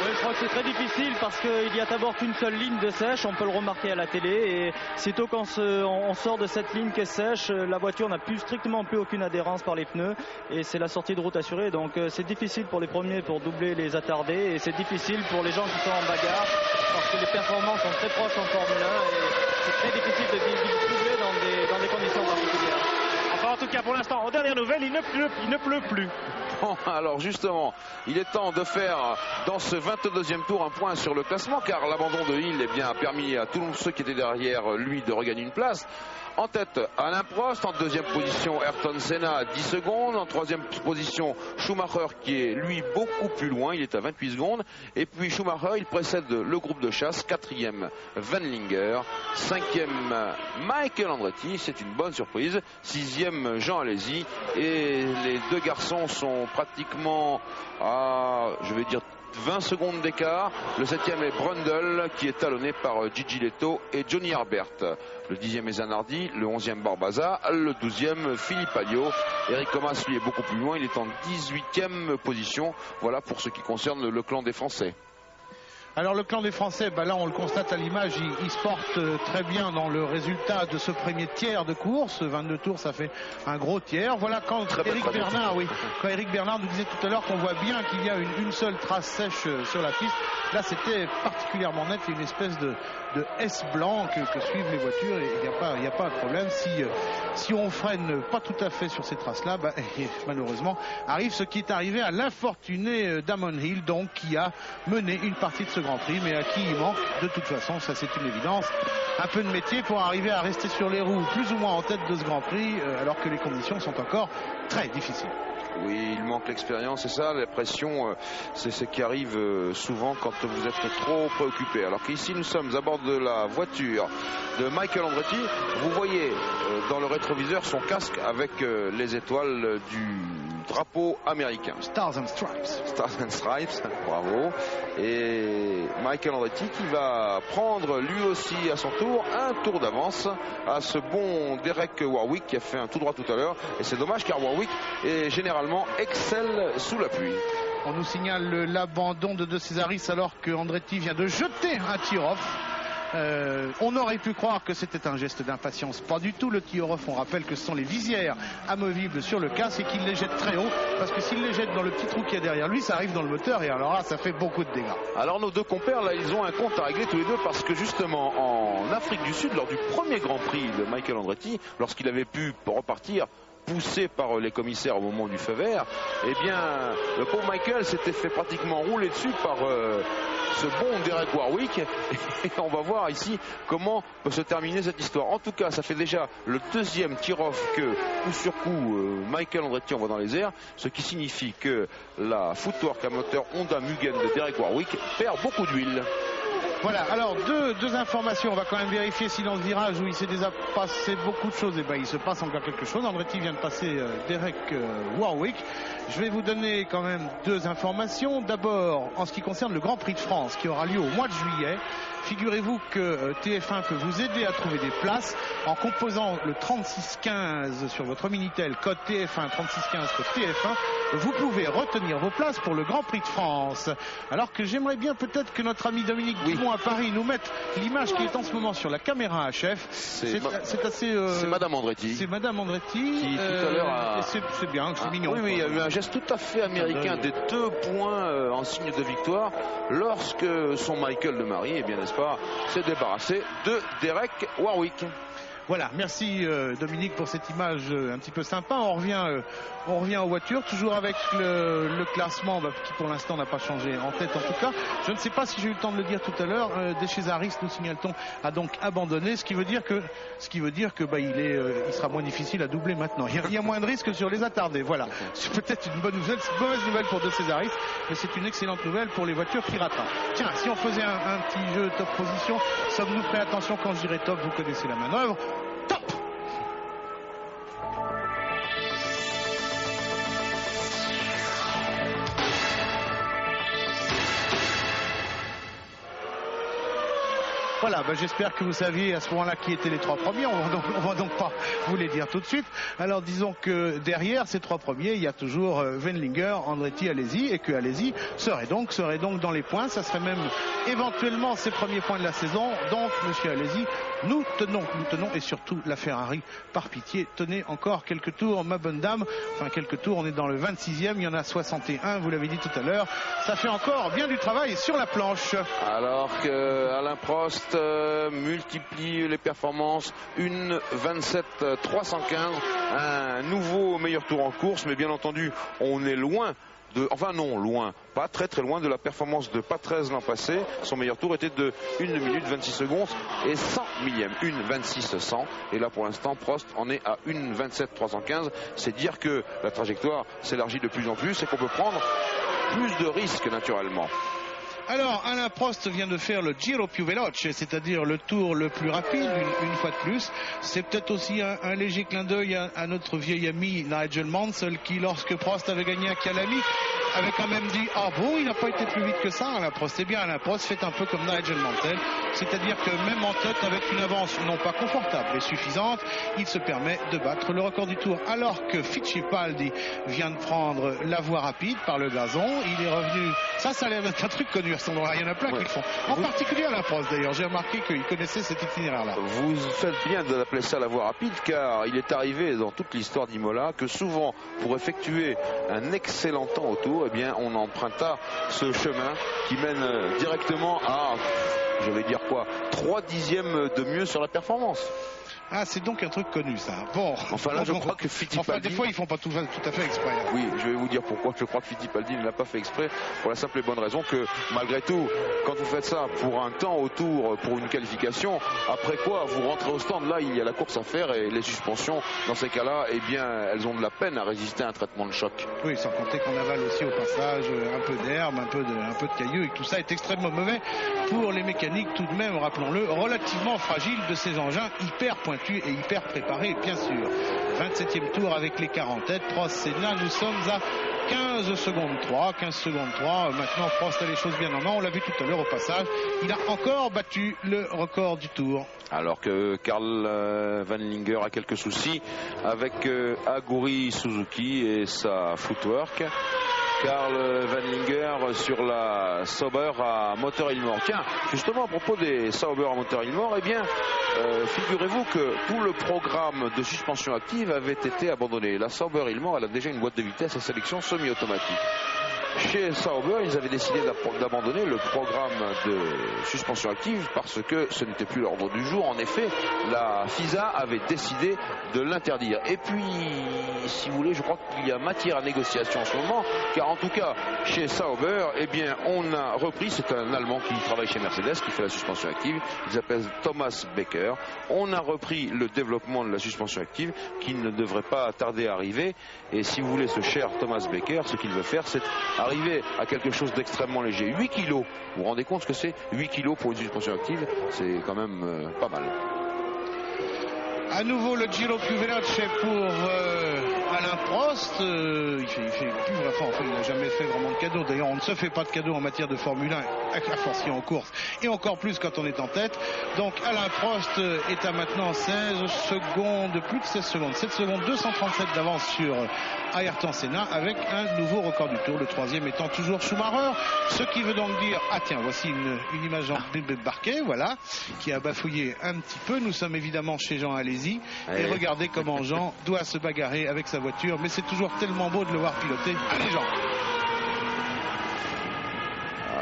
Oui, je crois que c'est très difficile parce qu'il n'y a d'abord qu'une seule ligne de sèche, on peut le remarquer à la télé, et sitôt quand on sort de cette ligne qui est sèche, la voiture n'a strictement plus aucune adhérence par les pneus, et c'est la sortie de route assurée, donc c'est difficile pour les premiers pour doubler les attardés, et c'est difficile pour les gens qui sont en bagarre parce que les performances sont très proches en Formule 1 et c'est très difficile de doubler dans des conditions particulières. Enfin, en tout cas, pour l'instant, en dernière nouvelle, il ne pleut plus. Bon, alors justement, il est temps de faire dans ce 22e tour un point sur le classement, car l'abandon de Hill a permis à tous ceux qui étaient derrière lui de regagner une place. En tête, Alain Prost. En deuxième position, Ayrton Senna à 10 secondes. En troisième position, Schumacher qui est lui beaucoup plus loin. Il est à 28 secondes. Et puis Schumacher, il précède le groupe de chasse. Quatrième, Wendlinger. Cinquième, Michael Andretti. C'est une bonne surprise. Sixième, Jean Alesi. Et les deux garçons sont pratiquement à, je vais dire, 20 secondes d'écart. Le 7e est Brundle qui est talonné par Gigi Leto et Johnny Herbert. Le 10e est Zanardi, le 11e Barbaza, le 12e Philippe Alliot. Eric Comas lui est beaucoup plus loin, il est en 18e position. Voilà pour ce qui concerne le clan des Français. Alors le clan des Français, là on le constate à l'image, il se porte très bien dans le résultat de ce premier tiers de course. 22 tours, ça fait un gros tiers. Voilà quand Eric Bernard nous disait tout à l'heure qu'on voit bien qu'il y a une seule trace sèche sur la piste. Là c'était particulièrement net, il y a une espèce de S blanc que suivent les voitures et il n'y a pas de problème. Si on freine pas tout à fait sur ces traces-là, malheureusement arrive ce qui est arrivé à l'infortuné Damon Hill, donc qui a mené une partie de ce Grand Prix, mais à qui il manque de toute façon, ça c'est une évidence, un peu de métier pour arriver à rester sur les roues plus ou moins en tête de ce Grand Prix, alors que les conditions sont encore très difficiles. Oui, il manque l'expérience, et ça, la pression, c'est ce qui arrive souvent quand vous êtes trop préoccupé. Alors qu'ici, nous sommes à bord de la voiture de Michael Andretti. Vous voyez dans le rétroviseur son casque avec les étoiles du drapeau américain. Stars and Stripes. Stars and Stripes, bravo. Et Michael Andretti qui va prendre lui aussi à son tour un tour d'avance à ce bon Derek Warwick qui a fait un tout droit tout à l'heure. Et c'est dommage car Warwick est généralement excelle sous la pluie. On nous signale l'abandon de Cesaris alors que Andretti vient de jeter un tir-off. On aurait pu croire que c'était un geste d'impatience. Pas du tout. Le Tioreuf, on rappelle que ce sont les visières amovibles sur le casque et qu'il les jette très haut. Parce que s'il les jette dans le petit trou qu'il y a derrière lui, ça arrive dans le moteur et alors là, ça fait beaucoup de dégâts. Alors nos deux compères, là, ils ont un compte à régler tous les deux parce que justement, en Afrique du Sud, lors du premier Grand Prix de Michael Andretti, lorsqu'il avait pu repartir poussé par les commissaires au moment du feu vert, eh bien, le pauvre Michael s'était fait pratiquement rouler dessus par ce bon Derek Warwick. Et on va voir ici comment peut se terminer cette histoire. En tout cas, ça fait déjà le deuxième tir-off que, coup sur coup, Michael Andretti envoie dans les airs, ce qui signifie que la footwork à moteur Honda Mugen de Derek Warwick perd beaucoup d'huile. Voilà, alors deux informations. On va quand même vérifier si dans ce virage où il s'est déjà passé beaucoup de choses, et ben il se passe encore quelque chose. Andretti vient de passer Derek Warwick. Je vais vous donner quand même deux informations. D'abord, en ce qui concerne le Grand Prix de France qui aura lieu au mois de juillet, figurez-vous que TF1 peut vous aider à trouver des places en composant le 3615 sur votre Minitel, code TF1, 3615 code TF1. Vous pouvez retenir vos places pour le Grand Prix de France. Alors que j'aimerais bien peut-être que notre ami Dominique Dumont à Paris nous mette l'image qui est en ce moment sur la caméra HF. C'est assez... c'est Madame Andretti. C'est Madame Andretti. Qui tout à l'heure a... C'est bien, c'est mignon. Oui, il y a eu un geste tout à fait américain des 2 points en signe de victoire lorsque son Michael de Marie, eh bien n'est-ce pas, s'est débarrassé de Derek Warwick. Voilà, merci Dominique pour cette image un petit peu sympa. On revient aux voitures, toujours avec le classement qui pour l'instant n'a pas changé en tête en tout cas. Je ne sais pas si j'ai eu le temps de le dire tout à l'heure. Dechezaris, nous signale-t-on, a donc abandonné, ce qui veut dire que il sera moins difficile à doubler maintenant. Il y a moins de risques sur les attardés. Voilà, c'est peut-être une bonne nouvelle, c'est une mauvaise nouvelle pour Dechezaris, mais c'est une excellente nouvelle pour les voitures qui rattrapent. Tiens, si on faisait un petit jeu top position, sommes-nous prêts? Attention, quand je dirai top, vous connaissez la manœuvre. Top! Voilà, j'espère que vous saviez à ce moment-là qui étaient les 3 premiers. On va donc pas vous les dire tout de suite. Alors disons que derrière ces 3 premiers, il y a toujours Wendlinger, Andretti, Alesi, et que Alesi serait donc dans les points. Ça serait même éventuellement ses premiers points de la saison. Donc monsieur Alesi, nous tenons, et surtout la Ferrari, par pitié, tenez encore quelques tours, ma bonne dame. Enfin quelques tours, on est dans le 26e, il y en a 61, vous l'avez dit tout à l'heure. Ça fait encore bien du travail sur la planche. Alors que Alain Prost multiplie les performances, une 27-315, un nouveau meilleur tour en course, mais bien entendu on est loin pas très loin de la performance de Patrese l'an passé. Son meilleur tour était de 1 minute 26 secondes et 100 millième, 1,26,100, et là pour l'instant Prost en est à 1,27,315. C'est dire que la trajectoire s'élargit de plus en plus et qu'on peut prendre plus de risques naturellement. Alors Alain Prost vient de faire le Giro più veloce, c'est-à-dire le tour le plus rapide, une fois de plus. C'est peut-être aussi un léger clin d'œil à notre vieil ami Nigel Mansell qui, lorsque Prost avait gagné à Calami, avait quand même dit: ah bon, il n'a pas été plus vite que ça Alain Prost. Eh bien Alain Prost fait un peu comme Nigel Mansell, c'est-à-dire que même en tête, avec une avance non pas confortable mais suffisante, il se permet de battre le record du tour. Alors que Fittipaldi vient de prendre la voie rapide par le gazon, il est revenu, ça a l'air d'être un truc connu à cet endroit-là, il y en a plein qui le font. En particulier Alain Prost d'ailleurs, j'ai remarqué qu'il connaissait cet itinéraire-là. Vous faites bien d'appeler ça la voie rapide, car il est arrivé dans toute l'histoire d'Imola que souvent, pour effectuer un excellent temps au tour, eh bien on emprunta ce chemin qui mène directement à, je vais dire quoi, 3 dixièmes de mieux sur la performance. Ah, c'est donc un truc connu, ça. Bon. Enfin, là, je crois que Fittipaldi... Enfin, des fois, ils font pas tout à fait exprès. Oui, je vais vous dire pourquoi je crois que Fittipaldi ne l'a pas fait exprès. Pour la simple et bonne raison que, malgré tout, quand vous faites ça pour un temps autour, pour une qualification, après quoi, vous rentrez au stand, là, il y a la course à faire et les suspensions, dans ces cas-là, eh bien, elles ont de la peine à résister à un traitement de choc. Oui, sans compter qu'on avale aussi au passage un peu d'herbe, un peu de cailloux, et que tout ça est extrêmement mauvais pour les mécaniques, tout de même, rappelons-le, relativement fragiles de ces engins hyper pointus et hyper préparé, bien sûr. 27e tour avec les 40 têtes. Prost, c'est là, nous sommes à 15 secondes 3. Maintenant, Prost a les choses bien en main. On l'a vu tout à l'heure au passage. Il a encore battu le record du tour. Alors que Karl Wendlinger a quelques soucis avec Aguri Suzuki et sa footwork. Karl Wendlinger sur la Sauber à moteur Ilmor. Tiens, justement à propos des Sauber à moteur Ilmor, eh bien, figurez-vous que tout le programme de suspension active avait été abandonné. La Sauber Ilmor, elle a déjà une boîte de vitesse à sélection semi-automatique. Chez Sauber, ils avaient décidé d'abandonner le programme de suspension active parce que ce n'était plus l'ordre du jour. En effet, la FISA avait décidé de l'interdire. Et puis, si vous voulez, je crois qu'il y a matière à négociation en ce moment, car en tout cas, chez Sauber, eh bien, on a repris, c'est un Allemand qui travaille chez Mercedes, qui fait la suspension active, il s'appelle Thomas Becker. On a repris le développement de la suspension active, qui ne devrait pas tarder à arriver. Et si vous voulez, ce cher Thomas Becker, ce qu'il veut faire, c'est arriver à quelque chose d'extrêmement léger. 8 kilos, vous vous rendez compte ce que c'est? 8 kilos pour une suspension active, c'est quand même pas mal. À nouveau le Giro più veloce pour Alain Prost. Il fait plus vraiment, il n'a jamais fait vraiment de cadeau. D'ailleurs, on ne se fait pas de cadeau en matière de Formule 1, à fortiori en course, et encore plus quand on est en tête. Donc Alain Prost est à maintenant 16 secondes, plus de 16 secondes, 7 secondes 237 d'avance sur Ayrton Senna, avec un nouveau record du Tour, le troisième étant toujours Schumacher. Ce qui veut donc dire, ah tiens, voici une image en Barquet, voilà, qui a bafouillé un petit peu. Nous sommes évidemment chez Jean Alesi. Et regardez comment Jean doit se bagarrer avec sa voiture, mais c'est toujours tellement beau de le voir piloter. Allez Jean.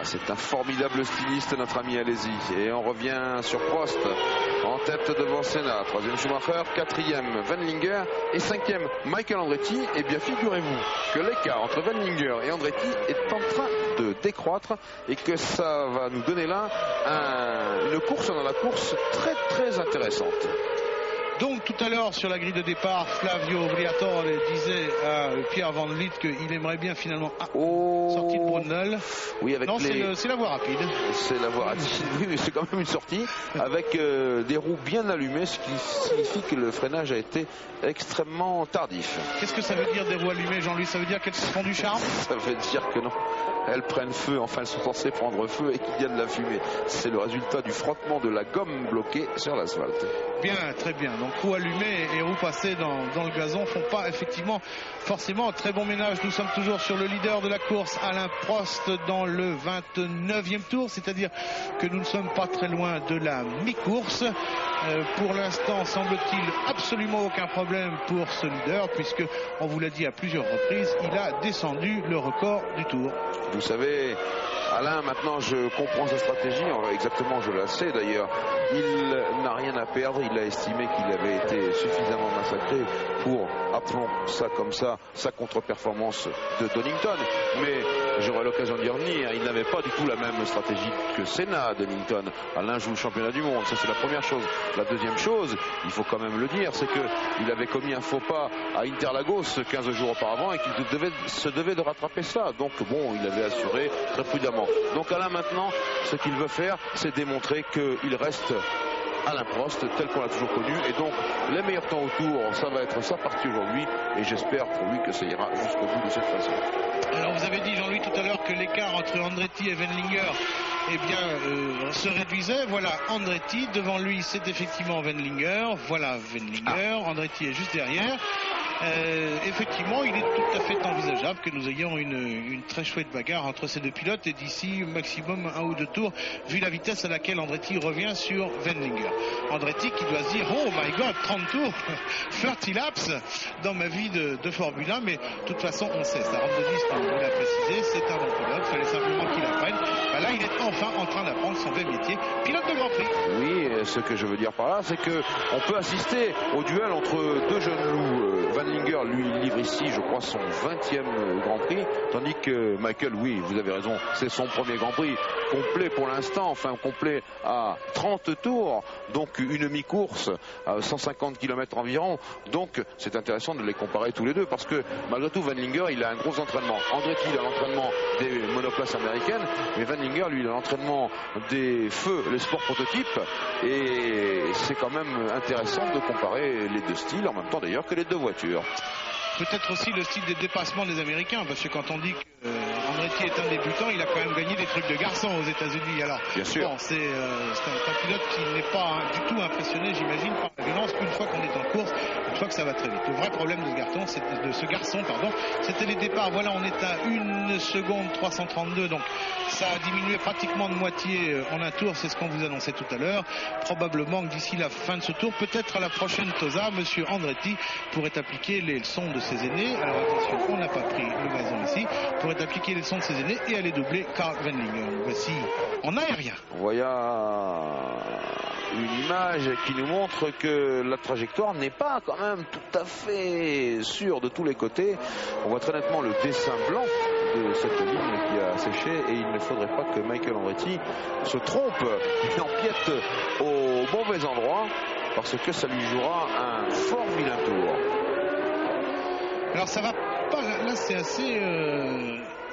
C'est un formidable styliste, notre ami Alesi. Et on revient sur Prost en tête devant Senna, troisième Schumacher, quatrième Wendlinger et cinquième Michael Andretti. Et bien figurez-vous que l'écart entre Wendlinger et Andretti est en train de décroître et que ça va nous donner là une course dans la course très très intéressante. Donc tout à l'heure sur la grille de départ, Flavio Briatore disait à Pierre Van Vliet qu'il aimerait bien finalement sortie de Brundle. Oui, avec c'est la voie rapide. C'est la voie rapide. Oui, mais c'est quand même une sortie avec des roues bien allumées, ce qui signifie que le freinage a été extrêmement tardif. Qu'est-ce que ça veut dire des roues allumées, Jean-Louis? Ça veut dire qu'elles se font du charme? Ça veut dire que non. Elles prennent feu, enfin elles sont censées prendre feu et qu'il y a de la fumée. C'est le résultat du frottement de la gomme bloquée sur l'asphalte. Bien, très bien. Donc roues allumées et roues passées dans le gazon font pas effectivement forcément très bon ménage. Nous sommes toujours sur le leader de la course, Alain Prost, dans le 29e tour, c'est-à-dire que nous ne sommes pas très loin de la mi-course. Pour l'instant, semble-t-il absolument aucun problème pour ce leader, puisque on vous l'a dit à plusieurs reprises, il a descendu le record du tour. Vous savez, Alain, maintenant je comprends sa stratégie, exactement, je la sais d'ailleurs. Il n'a rien à perdre, il a estimé qu'il avait été suffisamment massacré pour, appelons ça comme ça, sa contre-performance de Donington. Mais j'aurai l'occasion d'y revenir, il n'avait pas du tout la même stratégie que Senna à Donington. Alain joue le championnat du monde, ça c'est la première chose. La deuxième chose, il faut quand même le dire, c'est qu'il avait commis un faux pas à Interlagos 15 jours auparavant et qu'il se devait de rattraper ça. Donc bon, il avait assuré très prudemment. Donc Alain maintenant, ce qu'il veut faire, c'est démontrer qu'il reste Alain Prost tel qu'on l'a toujours connu, et donc les meilleurs temps au tour, ça va être sa partie aujourd'hui, et j'espère pour lui que ça ira jusqu'au bout de cette façon. Alors vous avez dit, Jean-Louis, tout à l'heure que l'écart entre Andretti et Wendlinger se réduisait. Voilà Andretti, devant lui c'est effectivement Wendlinger, voilà Wendlinger, Andretti est juste derrière. Effectivement, il est tout à fait envisageable que nous ayons une très chouette bagarre entre ces deux pilotes, et d'ici maximum 1 ou 2 tours, vu la vitesse à laquelle Andretti revient sur Wendlinger. Andretti qui doit se dire, oh my god, 30 tours, 30 laps dans ma vie de Formule 1, mais de toute façon on sait, ça rentre de 10, comme vous l'a précisé, c'est un bon pilote, il fallait simplement qu'il apprenne. Ben là il est enfin en train d'apprendre son vrai métier, pilote de Grand Prix. Oui, ce que je veux dire par là, c'est qu'on peut assister au duel entre deux jeunes loups. Wendlinger, lui, livre ici, je crois, son 20e Grand Prix, tandis que Michael, oui, vous avez raison, c'est son premier Grand Prix, complet pour l'instant, enfin complet à 30 tours, donc une mi-course à 150 km environ, donc c'est intéressant de les comparer tous les deux, parce que malgré tout, Wendlinger, il a un gros entraînement. Andretti, il a l'entraînement des monoplaces américaines, mais Wendlinger, lui, il a l'entraînement des feux, les sports prototypes, et c'est quand même intéressant de comparer les deux styles, en même temps d'ailleurs que les deux voitures. Peut-être aussi le style des dépassements des Américains, parce que quand on dit qu'Andretti Andretti est un débutant, il a quand même gagné des trucs de garçon aux États-Unis. Alors, bien sûr. Bon, c'est un pilote qui n'est pas du tout impressionné, j'imagine, par la violence une fois qu'on est en course, une fois que ça va très vite. Le vrai problème de ce garçon, c'était les départs. Voilà, on est à 1 seconde 332, donc ça a diminué pratiquement de moitié en un tour, c'est ce qu'on vous annonçait tout à l'heure. Probablement que d'ici la fin de ce tour, peut-être à la prochaine Tosa, monsieur Andretti pourrait appliquer les leçons de ses aînés. Alors attention, on n'a pas pris le gazon ici, pourrait appliquer les leçons de ses aînés et aller doubler Carl Wendlinger. Voici en aérien. Voilà une image qui nous montre que la trajectoire n'est pas quand même tout à fait sûre de tous les côtés. On voit très nettement le dessin blanc de cette ligne qui a séché et il ne faudrait pas que Michael Andretti se trompe et empiète au mauvais endroit parce que ça lui jouera un fort vilain tour. Alors ça va pas, là c'est assez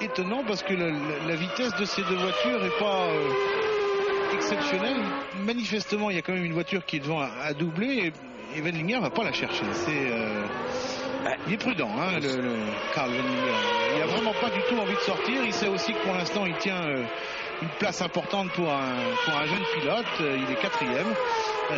étonnant parce que la vitesse de ces deux voitures n'est pas exceptionnelle. Manifestement il y a quand même une voiture qui est devant à doubler et Wendlinger va pas la chercher. Il est prudent, hein, le Carl Wendlinger. Il n'a vraiment pas du tout envie de sortir. Il sait aussi que pour l'instant il tient une place importante pour un jeune pilote. Il est 4e.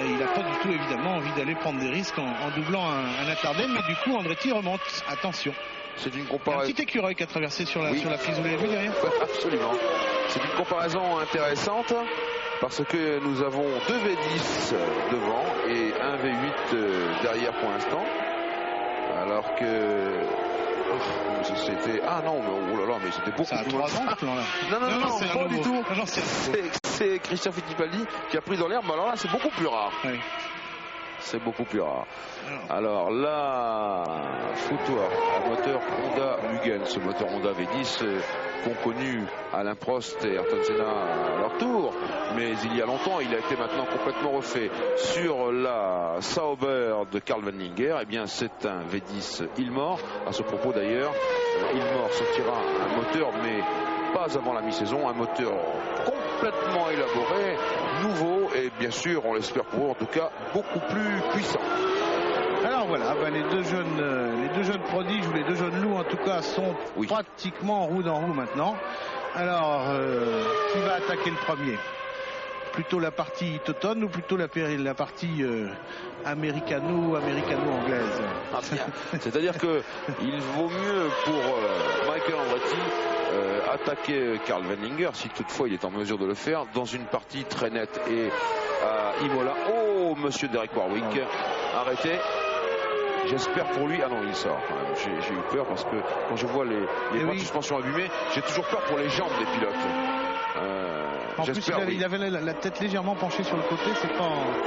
Il n'a pas du tout évidemment envie d'aller prendre des risques en doublant un attardé. Mais du coup Andretti remonte. Attention. C'est une comparaison. Un petit écureuil qui a traversé sur la piste. Vous l'avez vu derrière? Absolument. C'est une comparaison intéressante parce que nous avons 2 V10 devant et un V8 derrière pour l'instant. Alors que c'était mais c'était beaucoup plus loin. Non, pas du tout. C'est Christian Fittipaldi qui a pris dans l'herbe. Alors là, c'est beaucoup plus rare. Oui. C'est beaucoup plus rare. Alors là, Footwork, un moteur Honda Mugen, ce moteur Honda V10 qu'ont connu Alain Prost et Ayrton Senna à leur tour, mais il y a longtemps, il a été maintenant complètement refait. Sur la Sauber de Carl Wendlinger, eh bien c'est un V10 Ilmor. À ce propos d'ailleurs, Ilmor sortira un moteur, mais pas avant la mi-saison, un moteur complètement élaboré, nouveau et bien sûr, on l'espère pour eux en tout cas, beaucoup plus puissant. Alors voilà, les deux jeunes prodiges ou les deux jeunes loups en tout cas sont pratiquement en roue dans roue maintenant. Alors, qui va attaquer le premier? Plutôt la partie totone ou plutôt la partie américano-anglaise? C'est-à-dire qu'il vaut mieux pour Michael Andretti attaquer Carl Wendlinger, si toutefois il est en mesure de le faire, dans une partie très nette et à Imola. Oh, monsieur Derek Warwick, arrêtez. J'espère pour lui. Ah non, il sort. J'ai eu peur parce que quand je vois les points de suspension abîmés, j'ai toujours peur pour les jambes des pilotes. En plus, il avait la tête légèrement penchée sur le côté.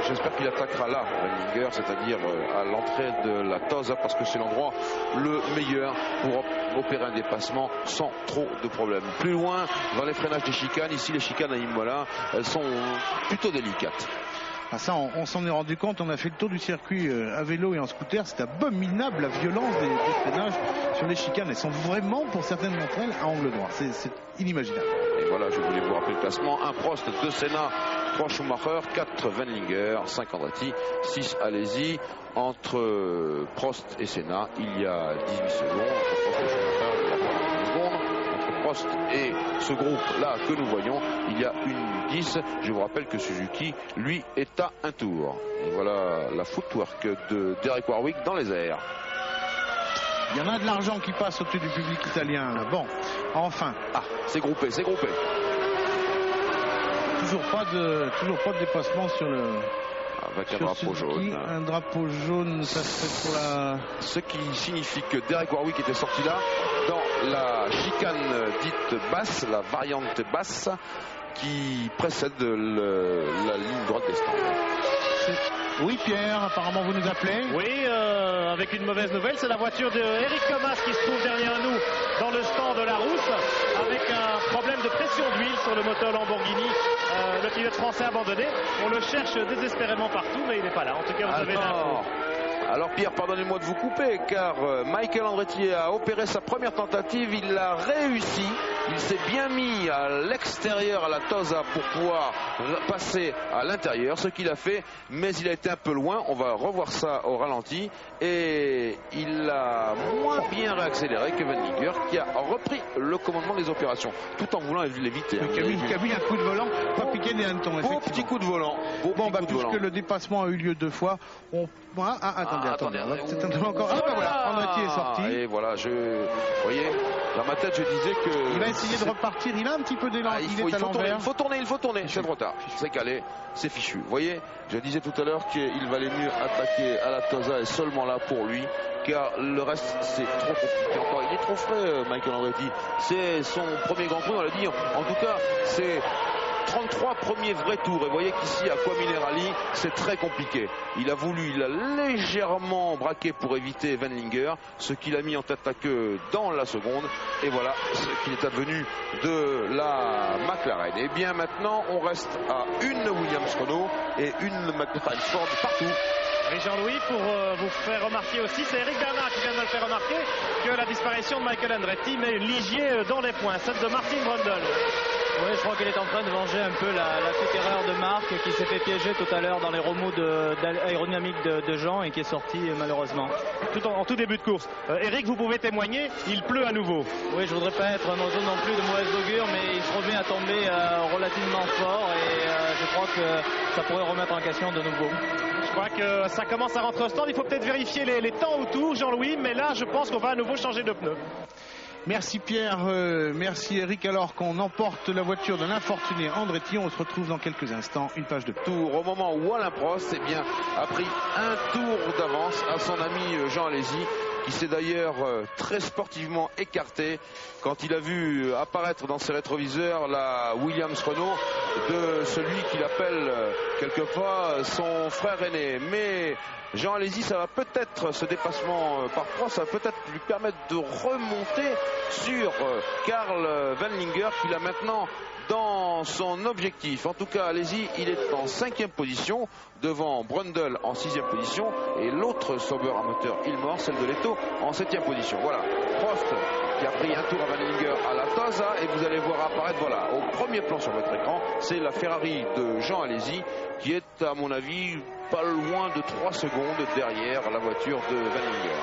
J'espère qu'il attaquera là, Wendlinger, c'est-à-dire à l'entrée de la Tosa, parce que c'est l'endroit le meilleur pour opérer un dépassement sans trop de problèmes. Plus loin, dans les freinages des chicanes, ici les chicanes à Imola, elles sont plutôt délicates. Ah ça, on s'en est rendu compte, on a fait le tour du circuit à vélo et en scooter, c'est abominable la violence des freinages sur les chicanes. Elles sont vraiment, pour certaines d'entre elles, à angle droit. C'est inimaginable. Et voilà, je voulais vous rappeler le classement. 1 Prost, 2 Senna, 3 Schumacher, 4 Wendlinger, 5 Andretti, 6 Alesi. Entre Prost et Senna, il y a 18 secondes. Entre Prost et Schumacher, il y a 18 secondes. Entre Prost et ce groupe-là que nous voyons, il y a 1:10. Je vous rappelle que Suzuki, lui, est à un tour. Et voilà la footwork de Derek Warwick dans les airs. Il y en a de l'argent qui passe au-dessus du public italien. Là. Bon, enfin. Ah, c'est groupé. Toujours pas de dépassement sur le... Avec un drapeau jaune. Un drapeau jaune, ça serait pour la... Ce qui signifie que Derek Warwick était sorti là, dans la chicane dite basse, la variante basse, qui précède la ligne droite des stands. Oui, Pierre, apparemment vous nous appelez. Oui, avec une mauvaise nouvelle, c'est la voiture de Eric Thomas qui se trouve derrière nous dans le stand de la Rousse, avec un problème de pression d'huile sur le moteur Lamborghini. Le pilote français abandonné. On le cherche désespérément partout, mais il n'est pas là. En tout cas, vous avez l'info. Alors Pierre, pardonnez-moi de vous couper, car Michael Andretti a opéré sa première tentative, il l'a réussi. Il s'est bien mis à l'extérieur à la Tosa pour pouvoir passer à l'intérieur, ce qu'il a fait, mais il a été un peu loin. On va revoir ça au ralenti et il a moins bien réaccéléré que Van Linger, qui a repris le commandement des opérations tout en voulant l'éviter. Qui a mis un coup de volant, pas piqué des hannetons. Beau petit coup de volant. Puisque le dépassement a eu lieu 2 fois, attendez. C'est encore. Voilà, Andretti est sorti. Et voilà, vous voyez, dans ma tête, je disais que. Il va essayer de repartir. Il a un petit peu d'élan. Il faut tourner. C'est trop tard. C'est calé. C'est fichu. Vous voyez, je disais tout à l'heure qu'il valait mieux attaquer à la Tosa et seulement là pour lui, car le reste c'est trop compliqué encore. Il est trop frais, Michael Andretti. C'est son premier grand tour, on l'a dit. En tout cas, c'est 33 premiers vrais tours. Et vous voyez qu'ici à Qua Minerali, c'est très compliqué. Il a légèrement braqué pour éviter Van Linger, ce qu'il a mis en tête à queue dans la seconde. Et voilà ce qu'il est advenu de la McLaren. Et bien maintenant, on reste à une Williams-Renault et une McLaren Ford partout. Et Jean-Louis, pour vous faire remarquer aussi, c'est Eric Bernard qui vient de le faire remarquer, que la disparition de Michael Andretti met Ligier dans les points, celle de Martin Brundle. Oui, je crois qu'il est en train de venger un peu la petite erreur de Marc qui s'est fait piéger tout à l'heure dans les remous aérodynamiques de Jean et qui est sorti malheureusement. En tout début de course. Eric, vous pouvez témoigner, il pleut à nouveau. Oui, je voudrais pas être un oiseau non plus de mauvaise augure, mais il se remet à tomber relativement fort et je crois que ça pourrait remettre en question de nouveau. Je crois que ça commence à rentrer au stand. Il faut peut-être vérifier les temps autour, Jean-Louis, mais là, je pense qu'on va à nouveau changer de pneu. Merci Pierre, merci Eric. Alors qu'on emporte la voiture de l'infortuné Andretti, on se retrouve dans quelques instants. Une page de tour au moment où Alain Prost a pris un tour d'avance à son ami Jean Alesi, qui s'est d'ailleurs très sportivement écarté quand il a vu apparaître dans ses rétroviseurs la Williams-Renault de celui qu'il appelle quelquefois son frère aîné. Mais Jean Alesi, ça va peut-être, ce dépassement par Prost, ça va peut-être lui permettre de remonter sur Karl Van Linger, qu'il a maintenant dans son objectif. En tout cas, Alesi, il est en 5e position devant Brundle en 6e position et l'autre Sauber à moteur Ilmor, celle de Leto, en 7e position. Voilà, Prost qui a pris un tour à Van Linger à la Tosa et vous allez voir apparaître, voilà, au premier plan sur votre écran, c'est la Ferrari de Jean Alesi qui est à mon avis pas loin de 3 secondes derrière la voiture de Van Linger.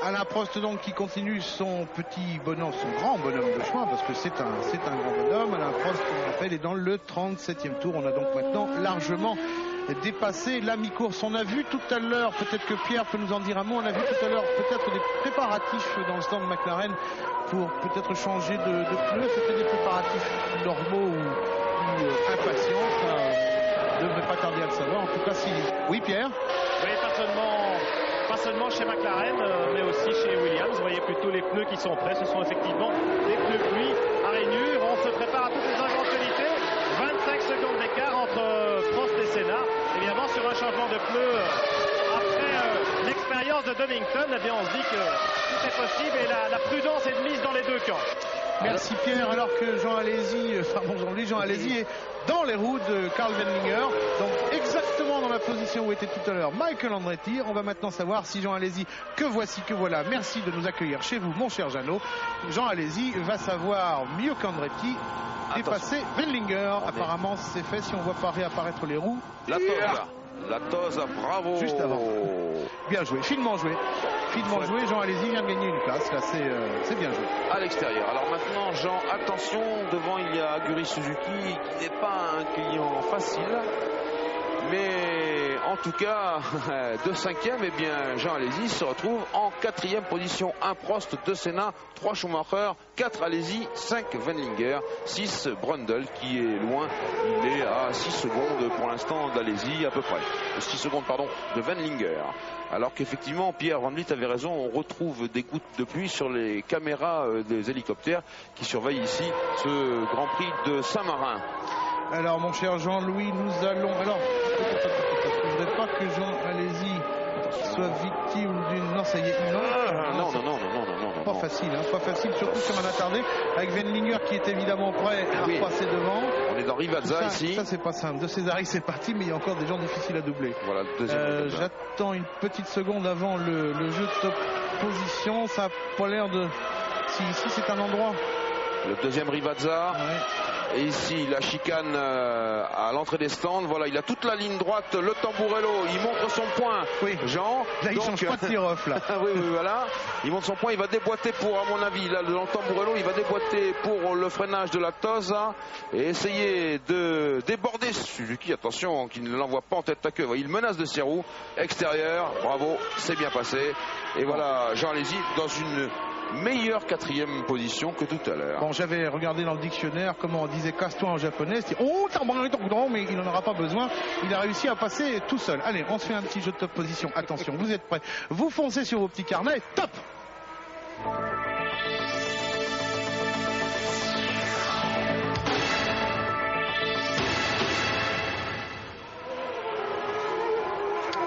Alain Prost donc qui continue son petit bonhomme, son grand bonhomme de chemin, parce que c'est un grand bonhomme. Alain Prost, je le rappelle, est dans le 37e tour. On a donc maintenant largement dépassé la mi-course. On a vu tout à l'heure, peut-être que Pierre peut nous en dire un mot, on a vu tout à l'heure peut-être des préparatifs dans le stand de McLaren pour peut-être changer de pneus. C'était des préparatifs normaux ou impatients. Ça ne devrait pas tarder à le savoir. En tout cas, si. Oui, Pierre? Oui, pas seulement chez McLaren, mais aussi chez Williams. Vous voyez plutôt les pneus qui sont prêts. Ce sont effectivement des pneus pluie à rainure. On se prépare à toutes les éventualités. 25 secondes d'écart entre Prost et Senna. Évidemment, sur un changement de pneus après l'expérience de Donington, eh bien, on se dit que tout est possible et la prudence est de mise dans les deux camps. Merci Pierre, alors que Jean Alesi est dans les roues de Karl Van Linger, donc exactement dans la position où était tout à l'heure Michael Andretti. On va maintenant savoir si Jean Alesi, que voilà, merci de nous accueillir chez vous mon cher Jeannot. Jean Alesi va savoir mieux qu'Andretti dépasser Van Linger. Apparemment c'est fait, si on voit pas réapparaître les roues. La Tosa, bravo. Juste avant. Bien joué, finement joué. Jean Alesi vient de gagner une place, là c'est bien joué. À l'extérieur. Alors maintenant, Jean, attention, devant il y a Aguri Suzuki qui n'est pas un client facile. Mais en tout cas, de 5e, eh bien, Jean Alesi se retrouve en 4e position. 1 Prost, 2 Senna, 3 Schumacher, 4 Alesi, 5 Van Linger, 6 Brundle qui est loin. Il est à 6 secondes pour l'instant d'Alesi à peu près. 6 secondes, pardon, de Van Linger. Alors qu'effectivement, Pierre Van Vliet avait raison, on retrouve des gouttes de pluie sur les caméras des hélicoptères qui surveillent ici ce Grand Prix de Saint-Marin. Alors mon cher Jean-Louis, nous allons... Alors, je ne voudrais pas que Jean Alesi soit victime d'une... Non, ça y est, non. Pas facile, surtout sur un attardé, avec Van Linger qui est évidemment prêt à repasser devant. On est dans Rivazza ici. Ça c'est pas simple. De Césari c'est parti, mais il y a encore des gens difficiles à doubler. Voilà, deuxième. J'attends une petite seconde avant le jeu de top position. Ça n'a pas l'air de si ici c'est un endroit. Le deuxième Rivazza. Ouais. Et ici, la chicane à l'entrée des stands. Voilà, il a toute la ligne droite. Le Tamburello, il montre son point. Oui. Jean. Là, il change pas de tir-off, là. oui, voilà. Il montre son point. Il va déboîter pour, à mon avis, là, dans le Tamburello, il va déboîter pour le freinage de la Tosa et essayer de déborder Suzuki. Attention, qu'il ne l'envoie pas en tête à queue. Il menace de ses roues. Extérieur. Bravo, c'est bien passé. Et voilà, Jean Alesi dans une meilleure 4e position que tout à l'heure. Bon, j'avais regardé dans le dictionnaire comment on disait casse-toi en japonais. C'était oh, mais il n'en aura pas besoin. Il a réussi à passer tout seul. Allez, on se fait un petit jeu de top position. Attention, vous êtes prêts? Vous foncez sur vos petits carnets. Top!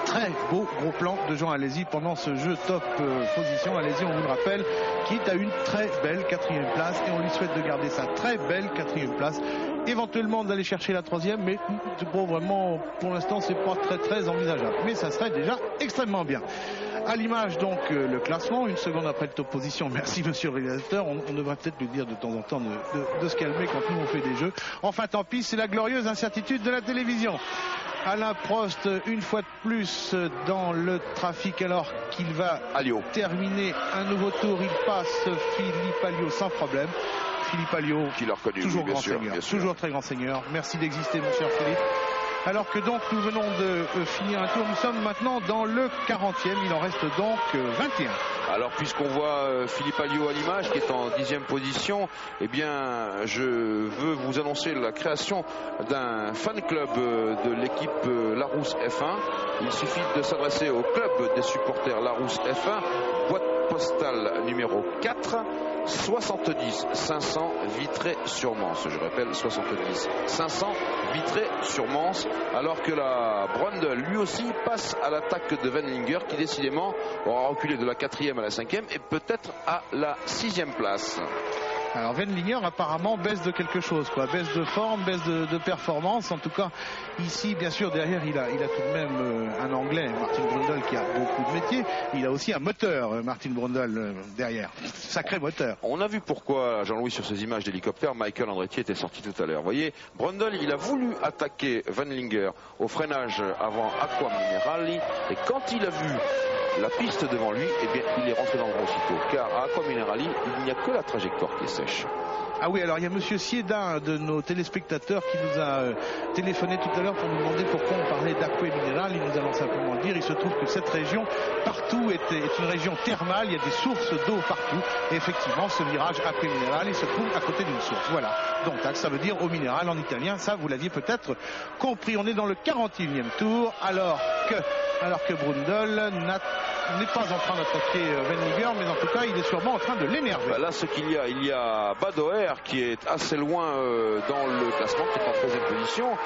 Très beau gros plan de Jean Alesi pendant ce jeu top position. Alesi, on vous le rappelle, qui est à une très belle 4e place et on lui souhaite de garder sa très belle 4e place. Éventuellement d'aller chercher la 3e, mais bon, vraiment, pour l'instant, c'est pas très envisageable. Mais ça serait déjà extrêmement bien. À l'image donc le classement, une seconde après le top position. Merci monsieur le réalisateur. On devrait peut-être lui dire de temps en temps de se calmer quand nous on fait des jeux. Enfin tant pis, c'est la glorieuse incertitude de la télévision. Alain Prost, une fois de plus dans le trafic alors qu'il va terminer un nouveau tour. Il passe Philippe Alliot sans problème. Philippe Alliot, qui l'a reconnu, toujours bien grand sûr, seigneur, bien sûr. toujours très grand seigneur. Merci d'exister mon cher Philippe. Alors que donc nous venons de finir un tour, nous sommes maintenant dans le 40e, il en reste donc 21. Alors puisqu'on voit Philippe Alliot à l'image qui est en 10e position, eh bien je veux vous annoncer la création d'un fan club de l'équipe Larousse F1. Il suffit de s'adresser au club des supporters Larousse F1, boîte postale numéro 4, 70 500 Vitré-sur-Mance. Je rappelle 70 500 Vitré-sur-Mance, alors que la Brundle lui aussi passe à l'attaque de Wendlinger qui décidément aura reculé de la 4e à la 5e et peut-être à la 6e place. Alors Wendlinger apparemment baisse de quelque chose, quoi, baisse de forme, baisse de performance. En tout cas ici bien sûr derrière il a tout de même un Anglais, Martin Brundle, qui a beaucoup de métiers. Il a aussi un moteur, Martin Brundle, derrière, sacré moteur. On a vu pourquoi Jean-Louis sur ces images d'hélicoptère Michael Andretti était sorti tout à l'heure. Vous voyez, Brundle il a voulu attaquer Wendlinger au freinage avant Aqua Minerali et quand il a vu la piste devant lui, eh bien, il est rentré dans le rang aussitôt. Car à Aqua Minerali, il n'y a que la trajectoire qui est sèche. Ah oui, alors il y a monsieur Sieda, de nos téléspectateurs, qui nous a téléphoné tout à l'heure pour nous demander pourquoi on parlait d'Aqua Minerali. Il nous allons simplement le dire, il se trouve que cette région, partout, est une région thermale, il y a des sources d'eau partout. Et effectivement, ce virage Aqua Minerali se trouve à côté d'une source. Voilà, donc ça veut dire eau minérale en italien, ça vous l'aviez peut-être compris. On est dans le 41e tour, alors que Brundle n'est pas en train d'attaquer Wendlinger, mais en tout cas il est sûrement en train de l'énerver. Là ce qu'il y a, il y a Badoer qui est assez loin dans le classement, qui est en 13e position.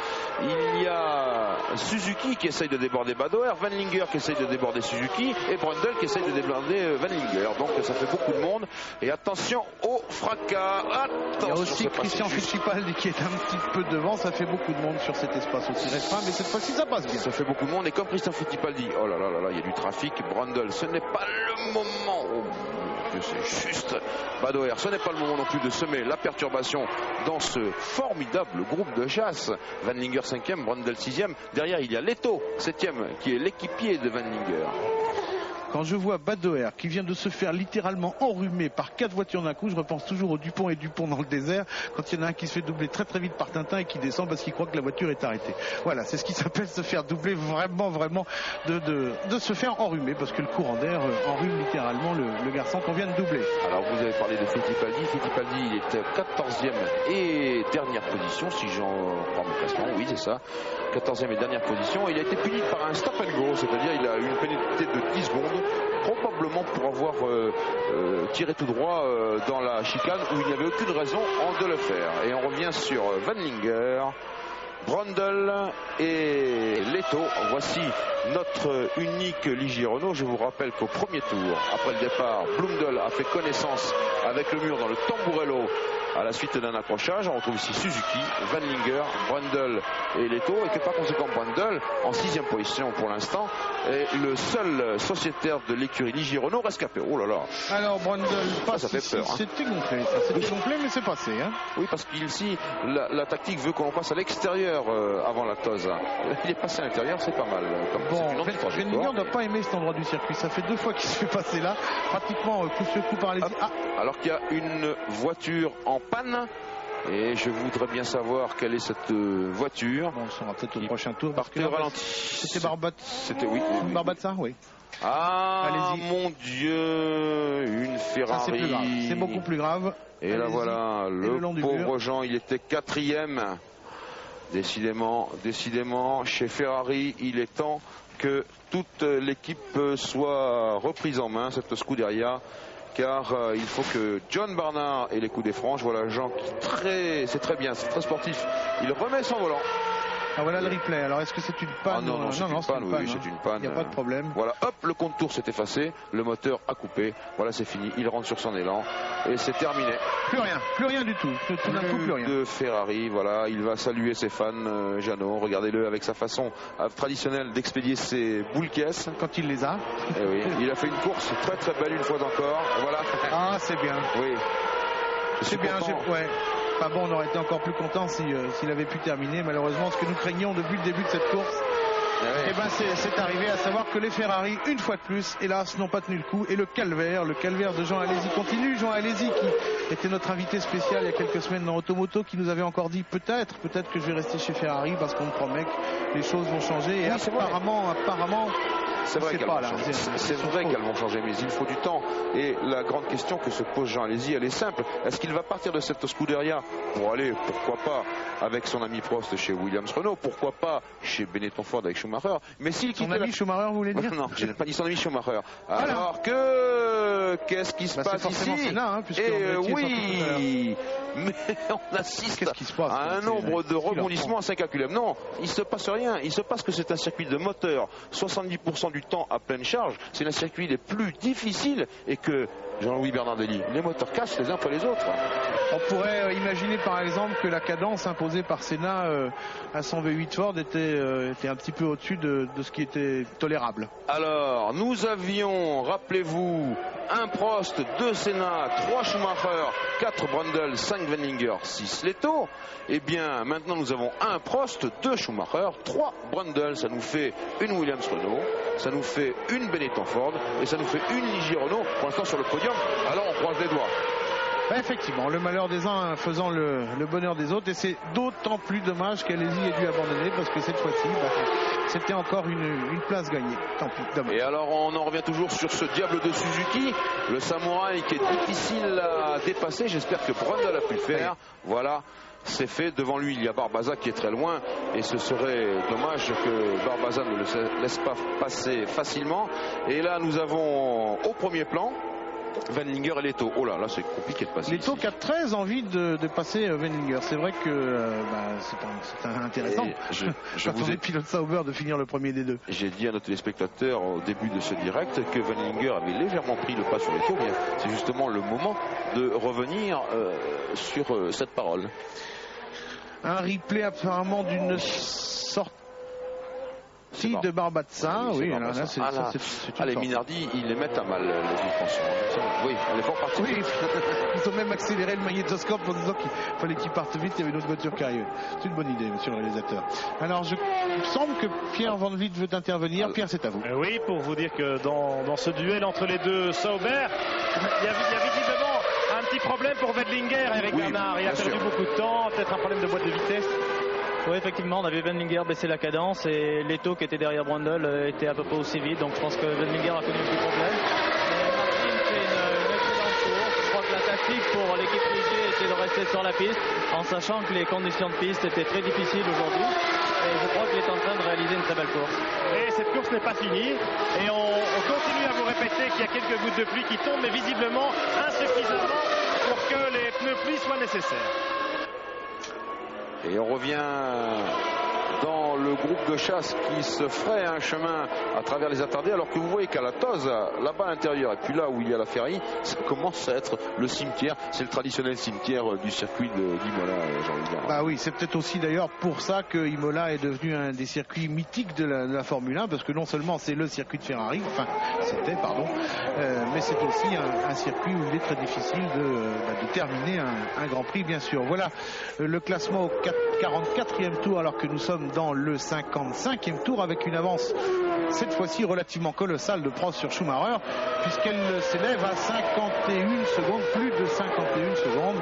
Il y a Suzuki qui essaye de déborder Badoer, Wendlinger qui essaye de déborder Suzuki et Brundle qui essaye de déborder Wendlinger. Donc ça fait beaucoup de monde. Et attention au fracas. Il y a aussi Christian Fittipaldi qui est un petit peu devant. Ça fait beaucoup de monde sur cet espace aussi restreint, mais cette fois-ci ça passe bien. Ça fait beaucoup de monde et comme Christian Fittipaldi, oh là là là là, il y a du trafic. Brundle, ce n'est pas le moment. Oh, que c'est juste. Badoer, ce n'est pas le moment non plus de semer la perturbation dans ce formidable groupe de chasse. Wendlinger 5e, Brundle 6e. Derrière, il y a Leto 7e qui est l'équipier de Wendlinger. Quand je vois Badoer qui vient de se faire littéralement enrhumer par 4 voitures d'un coup, je repense toujours au Dupont et Dupont dans le désert, quand il y en a un qui se fait doubler très vite par Tintin et qui descend parce qu'il croit que la voiture est arrêtée. Voilà, c'est ce qui s'appelle se faire doubler, vraiment de se faire enrhumer, parce que le courant d'air enrhume littéralement le garçon qu'on vient de doubler. Alors vous avez parlé de Fittipaldi. Fittipaldi, il est 14e et dernière position, si j'en prends mon classement, oui c'est ça. 14e et dernière position. Il a été puni par un stop and go, c'est-à-dire il a eu une pénalité de 10 secondes, probablement pour avoir tiré tout droit dans la chicane où il n'y avait aucune raison de le faire. Et on revient sur Wendlinger, Brundle et Leto. Voici notre unique Ligier Renault. Je vous rappelle qu'au premier tour, après le départ, Blundell a fait connaissance avec le mur dans le Tamburello à la suite d'un accrochage. On retrouve ici Suzuki, Van Linger, Brundle et Leto, et que par conséquent Brundle en 6e position pour l'instant est le seul sociétaire de l'écurie Ligier Renault rescapé. Oh là là. Alors Brundle passe, ça fait peur. C'était gonflé, ça c'était gonflé, mais c'est passé. Hein. Oui, parce qu'ici la tactique veut qu'on passe à l'extérieur avant la tose. Il est passé à l'intérieur, c'est pas mal. Bon, Van Linger ne doit pas aimer cet endroit du circuit. Ça fait 2 fois qu'il se fait passer là, pratiquement coup sur coup par les. Ah. Alors qu'il y a une voiture en panne. Et je voudrais bien savoir quelle est cette voiture. Bon, on sera peut-être au prochain tour. Parce que ralenti. C'était Barbat. C'était oui. Barbatza, oui. Ah mon Dieu, une Ferrari. Ça, c'est plus grave. C'est beaucoup plus grave. Et là voilà, le pauvre Jean, il était 4e. Décidément, chez Ferrari, il est temps que toute l'équipe soit reprise en main, cette Scuderia. Car il faut que John Barnard ait les coups des franges. Voilà Jean qui c'est très bien, c'est très sportif. Il remet son volant. Ah voilà le replay. Alors est-ce que c'est une panne? Non, c'est une panne. Oui, c'est une panne. Il n'y a pas de problème. Voilà, hop, le contour s'est effacé, le moteur a coupé. Voilà, c'est fini. Il rentre sur son élan et c'est terminé. Plus rien du tout. Tout d'un coup, plus rien. De Ferrari, voilà, il va saluer ses fans. Jeannot, regardez-le avec sa façon traditionnelle d'expédier ses boules caisses. Quand il les a. Et oui, il a fait une course très très belle une fois encore. Voilà. Ah, c'est bien. Oui. C'est bien. Ouais. Pas bon, on aurait été encore plus content s'il avait pu terminer. Malheureusement, ce que nous craignions depuis le début de cette course, c'est arrivé, à savoir que les Ferrari, une fois de plus, hélas, n'ont pas tenu le coup. Et le calvaire de Jean Alesi continue. Jean Alesi, qui était notre invité spécial il y a quelques semaines dans Automoto, qui nous avait encore dit peut-être que je vais rester chez Ferrari parce qu'on me promet que les choses vont changer. Et apparemment, c'est vrai qu'elles vont changer, mais il faut du temps. Et la grande question que se pose Jean Alesi, elle est simple. Est-ce qu'il va partir de cette Scuderia pour aller, pourquoi pas, avec son ami Prost chez Williams Renault, pourquoi pas chez Benetton Ford avec Schumacher? Mais s'il son ami Schumacher, vous voulez dire? Non, je n'ai pas dit son ami Schumacher. Alors qu'est-ce qui se passe ici? Sénat, oui, mais on assiste à un nombre de rebondissements incalculables. Non, il ne se passe rien. Il se passe que c'est un circuit de moteur, 70% du temps à pleine charge. C'est un circuit les plus difficiles et que Jean-Louis Bernardelli, les moteurs cassent les uns après les autres. On pourrait imaginer par exemple que la cadence imposée par Senna à son V8 Ford était un petit peu au-dessus de ce qui était tolérable. Alors, nous avions, rappelez-vous, un Prost, 2 Senna, 3 Schumacher, 4 Brundle, 5 Van Linger, 6 Leto. Eh bien, maintenant nous avons un Prost, 2 Schumacher, 3 Brundle. Ça nous fait une Williams Renault, ça nous fait une Benetton Ford et ça nous fait une Ligier Renault pour l'instant sur le podium. Alors on croise les doigts. Effectivement, le malheur des uns faisant le bonheur des autres, et c'est d'autant plus dommage qu'Alesi ait dû abandonner parce que cette fois-ci, c'était encore une place gagnée. Tant pis, dommage. Et alors on en revient toujours sur ce diable de Suzuki, le samouraï qui est difficile à dépasser. J'espère que Brundle a pu le faire. Oui. Voilà. C'est fait, devant lui il y a Barbaza qui est très loin et ce serait dommage que Barbaza ne le laisse pas passer facilement. Et là nous avons au premier plan Van Linger et Leto. Oh là, là c'est compliqué de passer. Leto qui a très envie de passer Van Linger. C'est vrai que c'est intéressant. Quand on est pilote Sauber de finir le premier des deux. J'ai dit à nos téléspectateurs au début de ce direct que Van Linger avait légèrement pris le pas sur Leto. C'est justement le moment de revenir sur cette parole. Un replay apparemment d'une sorte de Barbatza, oui. Allez, Minardi, ils les mettent à mal, les suspensions. Oui, elle est fort partie. Oui, ils ont même accéléré le magnétoscope en disant qu'il fallait qu'il parte vite, il y avait une autre voiture qui arrivait. C'est une bonne idée, monsieur le réalisateur. Alors, il me semble que Pierre Van Vliet veut intervenir. Pierre, c'est à vous. Oui, pour vous dire que dans ce duel entre les deux Sauber, il y a visiblement un petit problème pour Wedlinger, Eric Bernard. Il a perdu beaucoup de temps, peut-être un problème de boîte de vitesse. Oui, effectivement, on avait Van Linger baisser la cadence et Leto qui était derrière Brundle était à peu près aussi vite. Donc je pense que Van Linger a connu un petit problème. Martin fait une excellente course. Je crois que la tactique pour l'équipe Ligier était de rester sur la piste en sachant que les conditions de piste étaient très difficiles aujourd'hui. Et je crois qu'il est en train de réaliser une très belle course. Et cette course n'est pas finie. Et on continue à vous répéter qu'il y a quelques gouttes de pluie qui tombent, mais visiblement insuffisamment pour que les pneus pluie soient nécessaires. Et on revient dans le groupe de chasse qui se ferait un chemin à travers les attardés, alors que vous voyez qu'à la Toze, là-bas à l'intérieur, et puis là où il y a la Ferry, ça commence à être le cimetière. C'est le traditionnel cimetière du circuit d'Imola, Jean-Louis. Bah oui, c'est peut-être aussi d'ailleurs pour ça que Imola est devenu un des circuits mythiques de la Formule 1, parce que non seulement c'est le circuit de Ferrari, enfin c'était, pardon, mais c'est aussi un circuit où il est très difficile de terminer un Grand Prix, bien sûr. Voilà le classement au 44e tour, alors que nous sommes dans le 55e tour, avec une avance cette fois-ci relativement colossale de Prost sur Schumacher, puisqu'elle s'élève à 51 secondes, plus de 51 secondes.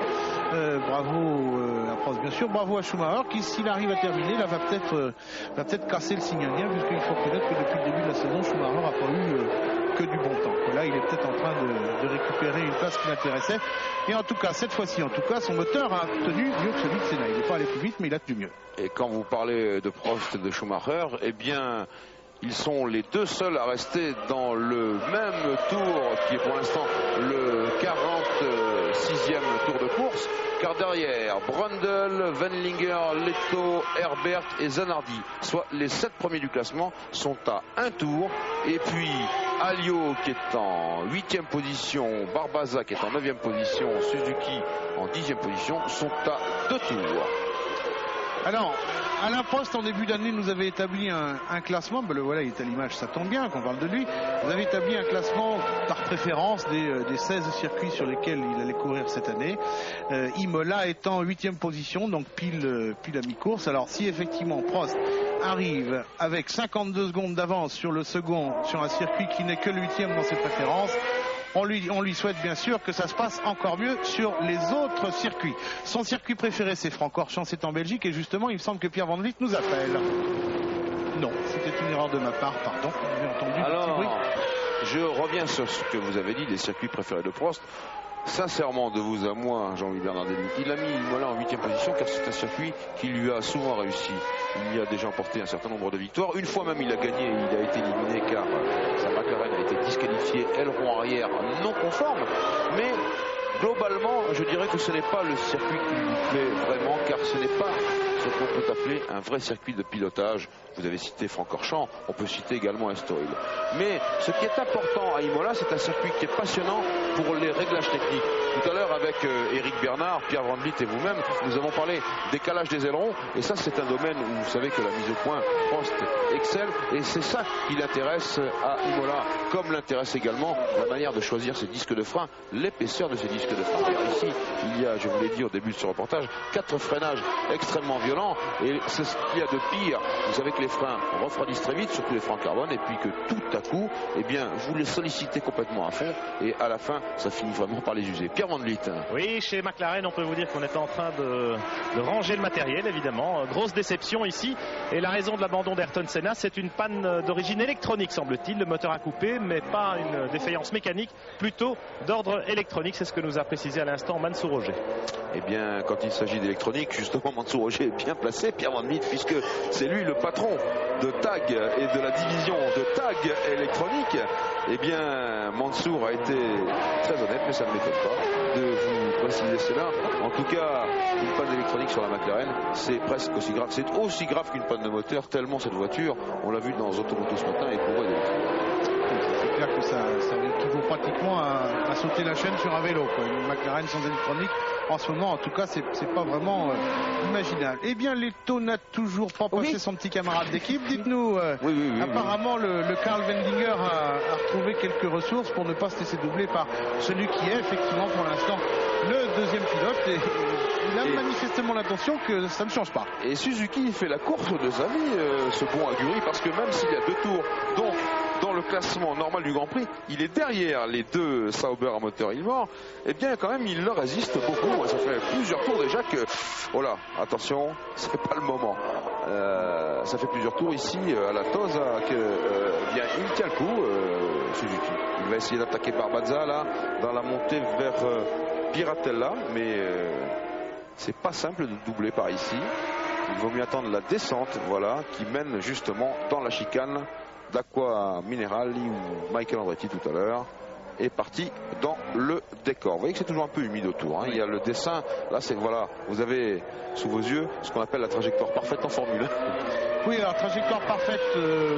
Bravo à Prost, bien sûr, bravo à Schumacher, qui, s'il arrive à terminer, là va peut-être casser le signe indien, puisqu'il faut reconnaître que depuis le début de la saison, Schumacher n'a pas eu que du bon temps. Là, il est peut-être en train de récupérer une place qui l'intéressait. Et en tout cas, cette fois-ci, son moteur a tenu mieux que celui de Senna. Il n'est pas allé plus vite, mais il a tenu mieux. Et quand vous parlez de Prost et de Schumacher, eh bien, ils sont les deux seuls à rester dans le même tour, qui est pour l'instant le 46e tour de course, car derrière, Brundle, Wendlinger, Leto, Herbert et Zanardi, soit les 7 premiers du classement, sont à un tour. Et puis Alliot qui est en 8e position, Barbaza qui est en 9e position, Suzuki en 10e position, sont à 2 tours. Alors, Alain Prost, en début d'année, nous avait établi un classement. Ben le voilà, il est à l'image, ça tombe bien qu'on parle de lui. Vous avez établi un classement par préférence des 16 circuits sur lesquels il allait courir cette année. Imola est en 8e position, donc pile à mi-course. Alors, si effectivement Prost arrive avec 52 secondes d'avance sur le second, sur un circuit qui n'est que le 8e dans ses préférences, on lui souhaite bien sûr que ça se passe encore mieux sur les autres circuits. Son circuit préféré, c'est Francorchamps, c'est en Belgique, et justement, il me semble que Pierre Van Vliet nous appelle. Non, c'était une erreur de ma part, pardon. J'ai entendu un petit bruit. Je reviens sur ce que vous avez dit des circuits préférés de Prost. Sincèrement, de vous à moi, Jean-Louis Bernardelli, il a mis Imola en 8e position car c'est un circuit qui lui a souvent réussi. Il y a déjà emporté un certain nombre de victoires. Une fois même, il a gagné, il a été éliminé car sa McLaren a été disqualifiée, aileron arrière non conforme. Mais globalement, je dirais que ce n'est pas le circuit qui lui plaît vraiment, car ce n'est pas ce qu'on peut appeler un vrai circuit de pilotage. Vous avez cité Francorchamps, on peut citer également Estoril. Mais ce qui est important à Imola, c'est un circuit qui est passionnant pour les réglages techniques. Tout à l'heure, avec Éric Bernard, Pierre Van Vliet et vous-même, nous avons parlé décalage des ailerons. Et ça, c'est un domaine où vous savez que la mise au point, Prost excelle. Et c'est ça qui l'intéresse à Imola, comme l'intéresse également la manière de choisir ses disques de frein, l'épaisseur de ses disques de frein. Car ici, il y a, je vous l'ai dit au début de ce reportage, 4 freinages extrêmement violents. Et c'est ce qu'il y a de pire. Vous savez que les freins refroidissent très vite, surtout les freins carbone, et puis que tout à coup, eh bien, vous les sollicitez complètement à fond, et à la fin, ça finit vraiment par les user. Pierre Van Vliet. Oui, chez McLaren, on peut vous dire qu'on est en train de ranger le matériel, évidemment. Grosse déception ici, et la raison de l'abandon d'Ayrton Senna, c'est une panne d'origine électronique, semble-t-il. Le moteur a coupé, mais pas une défaillance mécanique, plutôt d'ordre électronique. C'est ce que nous a précisé à l'instant Mansour Roger. Eh bien, quand il s'agit d'électronique, justement, Mansour Roger est bien placé, Pierre Van Vliet, puisque c'est lui le patron de TAG et de la division de TAG électronique. Eh bien, Mansour a été très honnête, mais ça ne m'étonne pas de vous préciser cela. En tout cas, une panne électronique sur la McLaren, c'est presque aussi grave. C'est aussi grave qu'une panne de moteur, tellement cette voiture, on l'a vu dans Automoto ce matin, est bourrée d'électronique. C'est clair que ça équivaut pratiquement à sauter la chaîne sur un vélo, quoi. Une McLaren sans électronique, en ce moment, en tout cas, c'est pas vraiment imaginable. Eh bien, Leto n'a toujours pas passé son petit camarade d'équipe. Dites-nous, apparemment, le Karl Wendlinger a retrouvé quelques ressources pour ne pas se laisser doubler par celui qui est effectivement pour l'instant le deuxième pilote. Et il a manifestement l'intention que ça ne change pas. Et Suzuki fait la course de sa vie, ce bon Aguri, parce que même s'il y a 2 tours, donc dans le classement normal du Grand Prix, il est derrière les 2 Sauber à moteur Ilmor, et bien quand même il leur résiste beaucoup. Ça fait plusieurs tours déjà que, oh là, attention, c'est pas le moment. Ça fait plusieurs tours ici à la Toze bien il tient le coup, Suzuki. Il va essayer d'attaquer Barbaza là dans la montée vers Piratella, mais c'est pas simple de doubler par ici. Il vaut mieux attendre la descente, voilà, qui mène justement dans la chicane d'Aqua Minerali ou Michael Andretti tout à l'heure. est parti dans le décor. Vous voyez que c'est toujours un peu humide autour, hein. Il y a le dessin, là c'est, voilà, vous avez sous vos yeux ce qu'on appelle la trajectoire parfaite en Formule 1. Oui, alors trajectoire parfaite,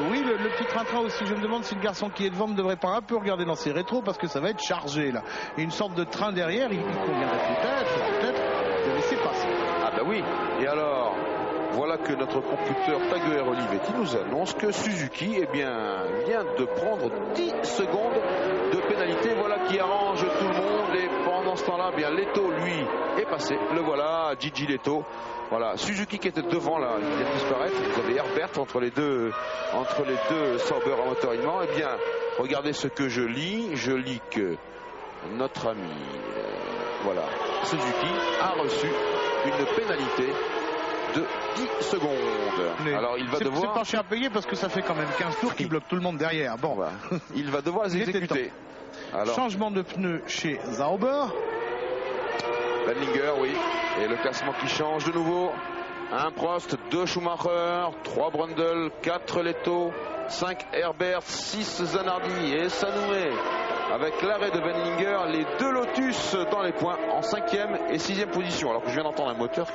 oui, le petit train-train aussi, je me demande si le garçon qui est devant ne devrait pas un peu regarder dans ses rétros parce que ça va être chargé là. Et une sorte de train derrière, il conviendrait peut-être de laisser passer. Ah bah oui, et alors, voilà que notre computer Taguer Olivetti nous annonce que Suzuki vient de prendre 10 secondes de pénalité, voilà qui arrange tout le monde. Et pendant ce temps-là, bien Leto lui est passé, le voilà, Gigi Leto. Voilà, Suzuki qui était devant là, il vient de disparaître. Vous avez Herbert entre les deux Sauber à moteur allemand. Eh bien, regardez ce que je lis que notre ami voilà, Suzuki a reçu une pénalité de 10 secondes. Mais alors il va devoir... C'est pas cher à payer parce que ça fait quand même 15 tours qui bloquent tout le monde derrière. Bon, bah, il va devoir les exécuter. Alors... Changement de pneus chez Sauber. Benlinger, oui. Et le classement qui change de nouveau. 1 Prost, 2 Schumacher, 3 Brundle, 4 Leto, 5 Herbert, 6 Zanardi et ça nous met, avec l'arrêt de Benlinger, les 2 Lotus dans les points en 5e et 6e position. Alors que je viens d'entendre un moteur.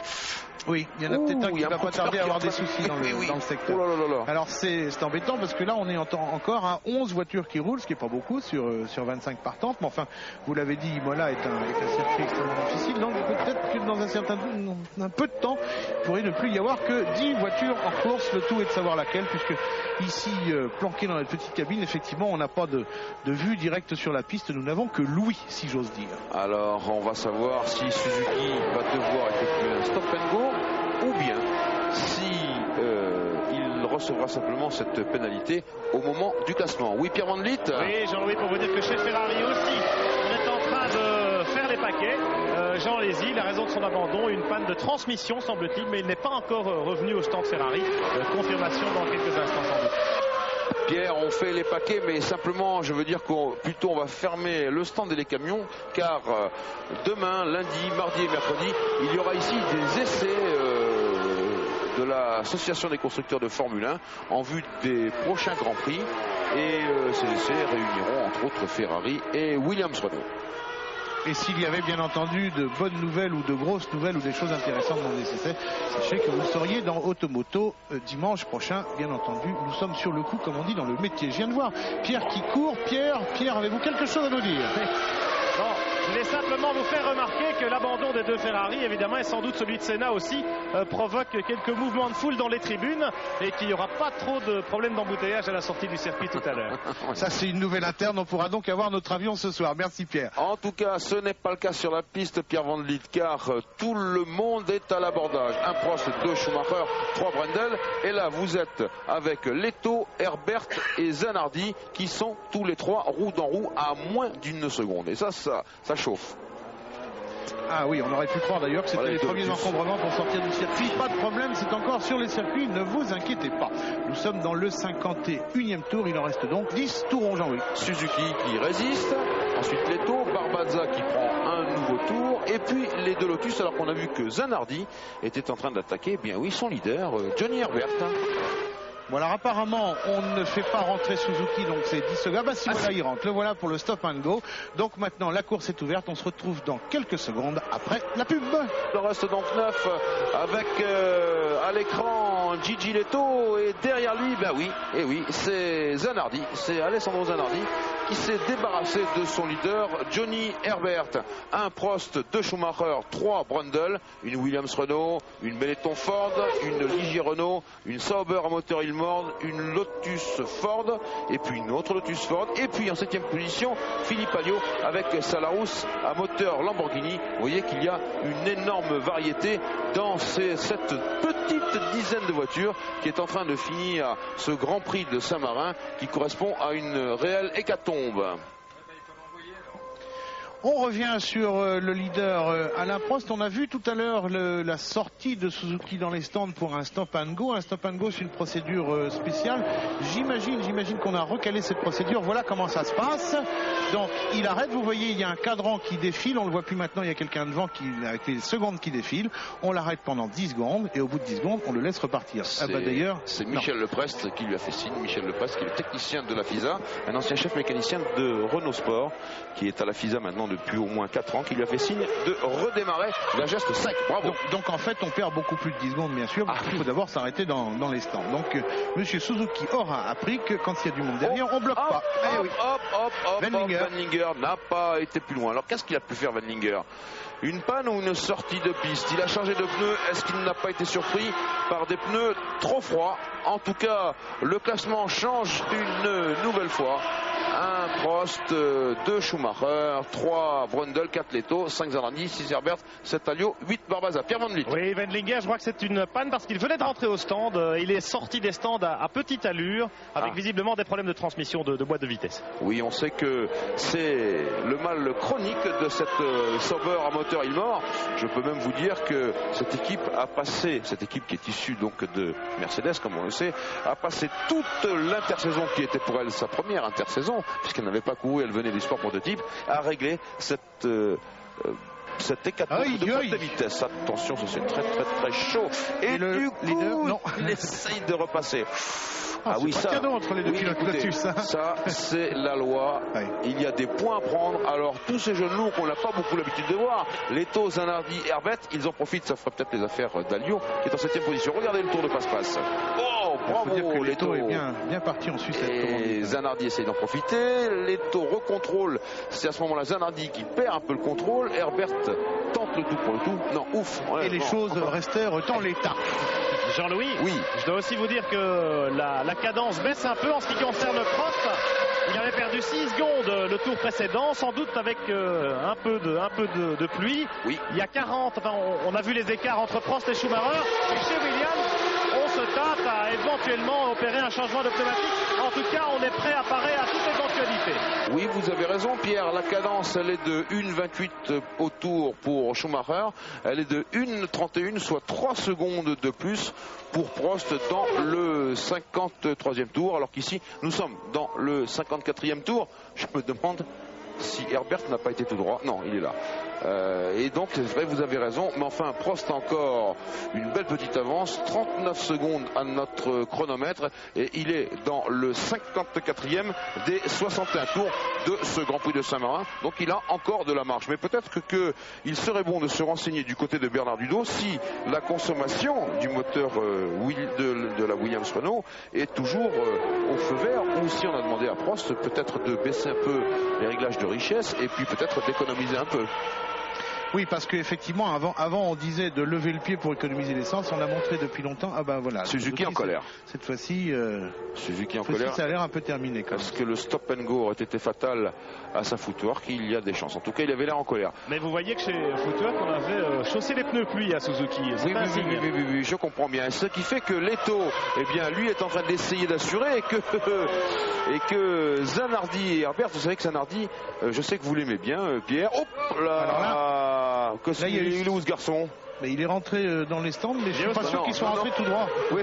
Oui, il y en a peut-être un qui va pas tarder à avoir des soucis dans le secteur. Oh là là là. Alors c'est embêtant parce que là on est encore à 11 voitures qui roulent, ce qui n'est pas beaucoup sur 25 partantes. Mais enfin, vous l'avez dit, Imola est un circuit extrêmement difficile. Donc peut-être que dans un peu de temps, il pourrait ne plus y avoir que 10 voitures en course. Le tout est de savoir laquelle, puisque ici, planqué dans notre petite cabine, effectivement, on n'a pas de vue directe sur la piste. Nous n'avons que l'ouïe, si j'ose dire. Alors on va savoir si Suzuki va devoir effectuer un stop and go, ou bien si il recevra simplement cette pénalité au moment du classement. Oui, Pierre Van Vliet. Oui, Jean-Louis, pour vous dire que chez Ferrari aussi, on est en train de faire les paquets. Jean Alesi, la raison de son abandon, une panne de transmission semble-t-il, mais il n'est pas encore revenu au stand Ferrari. Confirmation dans quelques instants sans doute. Pierre, on fait les paquets, mais simplement, je veux dire qu'on va fermer le stand et les camions, car demain, lundi, mardi et mercredi, il y aura ici des essais de l'association des constructeurs de Formule 1 en vue des prochains Grands Prix. Et ces essais réuniront entre autres Ferrari et Williams-Renault. Et s'il y avait bien entendu de bonnes nouvelles ou de grosses nouvelles ou des choses intéressantes dans les essais, sachez que vous le sauriez dans Automoto dimanche prochain. Bien entendu, nous sommes sur le coup, comme on dit dans le métier. Je viens de voir Pierre qui court. Pierre, avez-vous quelque chose à nous dire? Bon, je voulais simplement vous faire remarquer que l'abandon des 2 Ferrari, évidemment, et sans doute celui de Senna aussi, provoque quelques mouvements de foule dans les tribunes et qu'il n'y aura pas trop de problèmes d'embouteillage à la sortie du circuit tout à l'heure. Ça, c'est une nouvelle interne. On pourra donc avoir notre avion ce soir. Merci, Pierre. En tout cas, ce n'est pas le cas sur la piste, Pierre Van Vliet, car tout le monde est à l'abordage. 1 Prost, 2 Schumacher, 3 Brundle. Et là, vous êtes avec Leto, Herbert et Zanardi, qui sont tous les 3 roue dans roue à moins d'1 seconde. Et ça chauffe. Ah oui, on aurait pu croire d'ailleurs que c'était les premiers encombrements pour sortir du circuit. Pas de problème, c'est encore sur les circuits, ne vous inquiétez pas. Nous sommes dans le 51e tour, il en reste donc 10 tours, Jean-Louis. Suzuki qui résiste, ensuite Leto, Barbazza qui prend un nouveau tour, et puis les 2 Lotus, alors qu'on a vu que Zanardi était en train d'attaquer, eh bien oui, son leader, Johnny Herbert. Bon, alors apparemment on ne fait pas rentrer Suzuki, donc c'est 10 secondes. Ah bah si, voilà, il rentre. Le voilà pour le stop and go. Donc maintenant la course est ouverte. On se retrouve dans quelques secondes après la pub. Il reste donc 9 avec à l'écran Gigi Leto, et derrière lui, ben oui, et oui, c'est Zanardi, c'est Alessandro Zanardi qui s'est débarrassé de son leader Johnny Herbert. 1 Prost, 2 Schumacher, 3 Brundle, une Williams Renault, une Benetton Ford, une Ligier Renault, une Sauber à moteur Ilmord, une Lotus Ford, et puis une autre Lotus Ford, et puis en 7e position Philippe Alliot avec sa Larousse à moteur Lamborghini. Vous voyez qu'il y a une énorme variété dans cette petite dizaine de voitures qui est en train de finir ce Grand Prix de Saint-Marin qui correspond à une réelle hécatombe. On revient sur le leader Alain Prost. On a vu tout à l'heure la sortie de Suzuki dans les stands pour un stop and go. Un stop and go, c'est une procédure spéciale. J'imagine qu'on a recalé cette procédure. Voilà comment ça se passe. Donc il arrête, vous voyez, il y a un cadran qui défile. On le voit plus maintenant, il y a quelqu'un devant avec les secondes qui défilent. On l'arrête pendant 10 secondes et au bout de 10 secondes, on le laisse repartir. Ah bah d'ailleurs, c'est Michel Leprest qui lui a fait signe. Michel Leprest qui est le technicien de la FISA, un ancien chef mécanicien de Renault Sport, qui est à la FISA maintenant depuis au moins 4 ans, qui lui a fait signe de redémarrer d'un geste sec. Bravo. Donc en fait, on perd beaucoup plus de 10 secondes, bien sûr, parce qu'il faut d'abord s'arrêter dans les stands. Donc monsieur Suzuki aura appris que quand il y a du monde derrière, on bloque pas. Van Linger n'a pas été plus loin. Alors qu'est-ce qu'il a pu faire, Van Linger? Une panne ou une sortie de piste? Il a changé de pneus. Est-ce qu'il n'a pas été surpris par des pneus trop froids? En tout cas, le classement change une nouvelle fois. 1 Prost, 2 Schumacher, 3 Brundle, 4 Leto, 5 Zanardi, 6 Herbert, 7 Alliot, 8 Barbaza. Pierre Van Vliet. Oui, Van Linger, je crois que c'est une panne parce qu'il venait de rentrer au stand. Il est sorti des stands à petite allure, avec visiblement des problèmes de transmission de boîte de vitesse. Oui, on sait que c'est le mal chronique de cette Sauber à moteur Ilmor. Je peux même vous dire que cette équipe qui est issue donc de Mercedes, comme on le sait, a passé toute l'intersaison qui était pour elle sa première intersaison, puisqu'elle n'avait pas couru, elle venait du sport prototype, à régler cet écart de vitesse. Attention, c'est très très très chaud. Et du coup, il essaye de repasser. Oui, ça, entre les deux pilotes là-dessus, ça c'est la loi. Oui. Il y a des points à prendre. Alors tous ces jeunes lourds qu'on n'a pas beaucoup l'habitude de voir, Leto, Zanardi, Herbert, ils en profitent. Ça ferait peut-être les affaires d'Alliot qui est en 7e position. Regardez le tour de passe-passe. Oh, bravo, Leto est bien parti en sucette. Et Zanardi essaye d'en profiter. Leto recontrôle. C'est à ce moment-là Zanardi qui perd un peu le contrôle. Herbert tente le tout pour le tout. Non, ouf. Et les choses restèrent dans l'état. Jean-Louis, oui. Je dois aussi vous dire que la cadence baisse un peu en ce qui concerne Prost. Il avait perdu 6 secondes le tour précédent, sans doute avec un peu de pluie. Oui. Il y a 40, on a vu les écarts entre Prost et Schumacher. Et chez Williams, on se tâte à éventuellement opérer un changement de pneumatique. En tout cas, on est prêt à parer à toute éventualité. Oui, vous avez raison, Pierre. La cadence, elle est de 1,28 au tour pour Schumacher. Elle est de 1,31, soit 3 secondes de plus pour Prost dans le 53e tour. Alors qu'ici, nous sommes dans le 54e tour. Je me demande si Herbert n'a pas été tout droit. Non, il est là. Et donc c'est vrai, vous avez raison, mais enfin Prost a encore une belle petite avance, 39 secondes à notre chronomètre, et il est dans le 54e des 61 tours de ce Grand Prix de Saint-Marin. Donc il a encore de la marge, mais peut-être qu'il serait bon de se renseigner du côté de Bernard Dudot si la consommation du moteur de la Williams Renault est toujours au feu vert, ou si on a demandé à Prost peut-être de baisser un peu les réglages de richesse et puis peut-être d'économiser un peu. Oui, parce qu'effectivement, avant on disait de lever le pied pour économiser l'essence, on l'a montré depuis longtemps. Ah ben voilà. Suzuki en colère. Cette fois-ci, Suzuki en colère. Ça a l'air un peu terminé. Parce que le stop and go aurait été fatal à sa footwork, il y a des chances. En tout cas, il avait l'air en colère. Mais vous voyez que chez Footwork, on avait chaussé les pneus pluie à Suzuki. Oui, je comprends bien. Ce qui fait que Leto, eh bien, lui est en train d'essayer d'assurer et que Zanardi et Herbert, vous savez que Zanardi, je sais que vous l'aimez bien, Pierre. Hop là. Il est où ce garçon? Mais il est rentré dans les stands, mais je suis pas sûr qu'ils soient rentrés tout droit. Oui.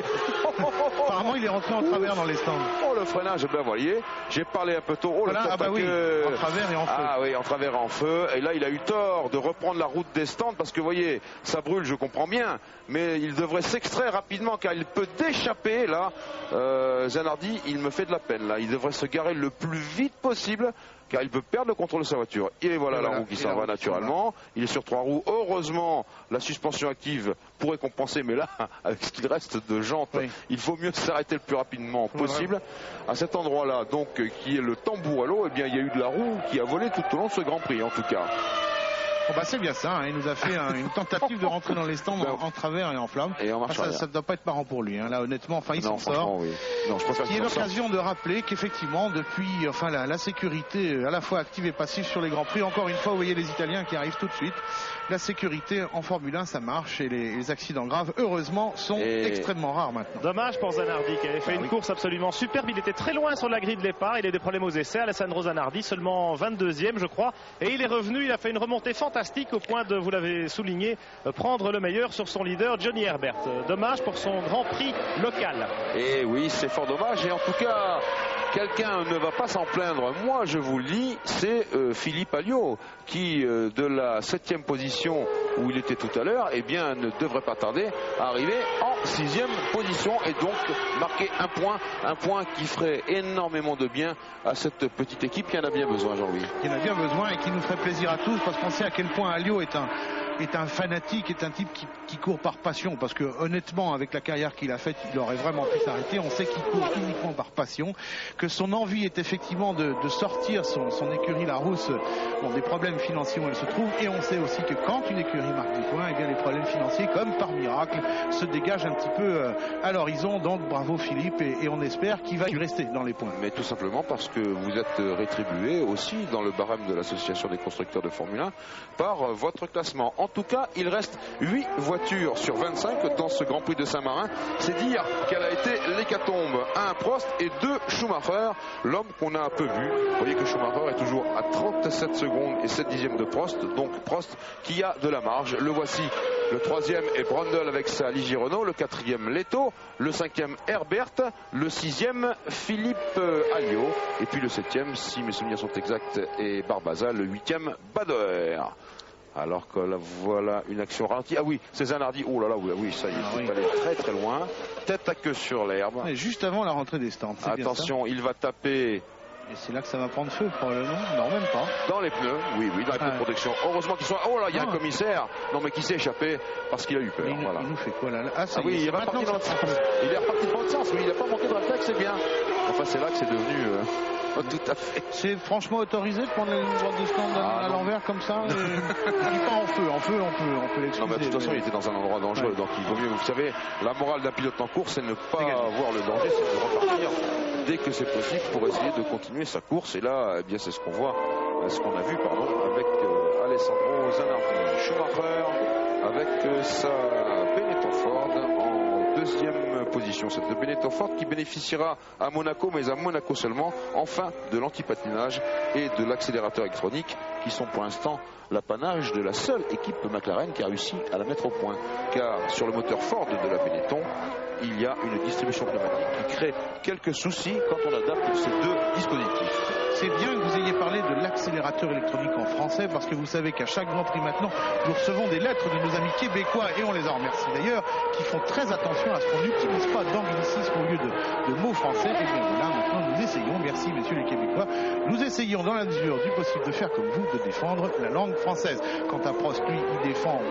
Apparemment, il est rentré en travers dans les stands. Oh, le freinage, ben voyez, j'ai parlé un peu tôt. Oh, voilà, oui, en travers et en feu. Ah oui, en travers et en feu. Et là, il a eu tort de reprendre la route des stands parce que, vous voyez, ça brûle, je comprends bien. Mais il devrait s'extraire rapidement car il peut d'échapper, là. Zanardi, il me fait de la peine, là. Il devrait se garer le plus vite possible, car il peut perdre le contrôle de sa voiture. Et voilà la roue qui s'en va naturellement. Il est sur 3 roues. Heureusement, la suspension active pourrait compenser, mais là, avec ce qu'il reste de jantes, il faut mieux s'arrêter le plus rapidement possible. À cet endroit-là, donc, qui est le tambour à l'eau, eh bien, il y a eu de la roue qui a volé tout au long de ce Grand Prix, en tout cas. Bon bah c'est bien ça, hein. Il nous a fait une tentative de rentrer dans les stands en travers et en flamme. Et en marche ça ne doit pas être marrant pour lui, hein. Là honnêtement, enfin il s'en sort. Oui. Non, je préfère Ce qui est l'occasion de rappeler qu'effectivement depuis la sécurité à la fois active et passive sur les Grands Prix, encore une fois vous voyez les Italiens qui arrivent tout de suite. La sécurité en Formule 1 ça marche et les accidents graves heureusement sont extrêmement rares maintenant. Dommage pour Zanardi qui avait fait une course absolument superbe. Il était très loin sur la grille de départ, il a des problèmes aux essais. Alessandro Zanardi seulement 22e je crois, et il est revenu, il a fait une remontée fantastique au point de, vous l'avez souligné, prendre le meilleur sur son leader Johnny Herbert. Dommage pour son Grand Prix local. Et oui, c'est fort dommage, et en tout cas quelqu'un ne va pas s'en plaindre, moi je vous le dis, c'est Philippe Alliot qui de la 7e position où il était tout à l'heure, eh bien ne devrait pas tarder à arriver en 6e position et donc marquer un point qui ferait énormément de bien à cette petite équipe qui en a bien besoin, Jean-Louis. Qui en a bien besoin et qui nous ferait plaisir à tous parce qu'on sait à quel point Alliot est un fanatique, est un type qui court par passion, parce que honnêtement avec la carrière qu'il a faite il aurait vraiment pu s'arrêter. On sait qu'il court uniquement par passion, que son envie est effectivement de sortir son écurie Larousse des problèmes financiers où elle se trouve, et on sait aussi que quand une écurie marque des points, eh bien les problèmes financiers comme par miracle se dégagent un petit peu à l'horizon. Donc bravo Philippe, et on espère qu'il va y rester dans les points. Mais tout simplement parce que vous êtes rétribué aussi dans le barème de l'association des constructeurs de Formule 1 par votre classement. En tout cas, il reste 8 voitures sur 25 dans ce Grand Prix de Saint-Marin. C'est dire quelle a été l'hécatombe. 1 Prost et 2 Schumacher, l'homme qu'on a un peu vu. Vous voyez que Schumacher est toujours à 37 secondes et 7 dixièmes de Prost. Donc Prost qui a de la marge. Le voici. Le 3e est Brundle avec sa Ligier Renault. Le 4e Leto. Le 5e Herbert. Le 6e Philippe Alliot. Et puis le 7e, si mes souvenirs sont exacts, est Barbaza. Le 8e Badoer. Alors que là, voilà une action ralentie. Ah oui, c'est Zanardi. Oh là là, oui, ça y est, il est allé très très loin. Tête à queue sur l'herbe. Juste avant la rentrée des stands. Attention, il va taper. Et c'est là que ça va prendre feu, probablement. Non, même pas. Dans les pneus, oui, dans les pneus de protection. Heureusement qu'ils sont. Oh là, il y a un commissaire. Non, mais qui s'est échappé parce qu'il a eu peur. Voilà. Il nous fait quoi là? Oui, il est reparti dans l'autre sens. Il est reparti dans l'autre sens, oui, il n'a pas manqué de réflexe, c'est bien. Enfin, c'est là que c'est devenu. Tout à fait. C'est franchement autorisé de prendre la ligne droite du stand à l'envers comme ça. Il n'est pas en feu, on peut l'excuser. Non, mais de toute façon, il était dans un endroit dangereux, donc il vaut mieux. Vous savez, la morale d'un pilote en course, c'est ne pas voir le danger, c'est de repartir dès que c'est possible pour essayer de continuer sa course. Et là, eh bien, c'est ce qu'on voit, ce qu'on a vu, avec Alessandro Zanardi. Schumacher avec sa Benetton Ford en 2e position. Cette Benetton Ford qui bénéficiera à Monaco, mais à Monaco seulement, enfin de l'antipatinage et de l'accélérateur électronique qui sont pour l'instant l'apanage de la seule équipe McLaren qui a réussi à la mettre au point. Car sur le moteur Ford de la Benetton, il y a une distribution pneumatique qui crée quelques soucis quand on adapte ces deux dispositifs. C'est bien que vous ayez parlé de l'accélérateur électronique en français, parce que vous savez qu'à chaque Grand Prix maintenant, nous recevons des lettres de nos amis québécois, et on les en remercie d'ailleurs, qui font très attention à ce qu'on n'utilise pas d'anglicisme au lieu de mots français. Et bien voilà, maintenant nous essayons, merci messieurs les Québécois, nous essayons dans la mesure du possible de faire comme vous, de défendre la langue française. Quant à Prost, lui, il défend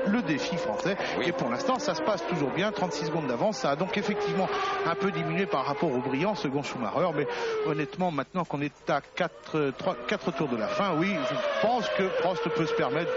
le défi français, et pour l'instant ça se passe toujours bien, 36 secondes d'avance, ça a donc effectivement un peu diminué par rapport au brillant second Schumacher, mais honnêtement maintenant qu'on est à 4 tours de la fin, oui, je pense que Prost peut se permettre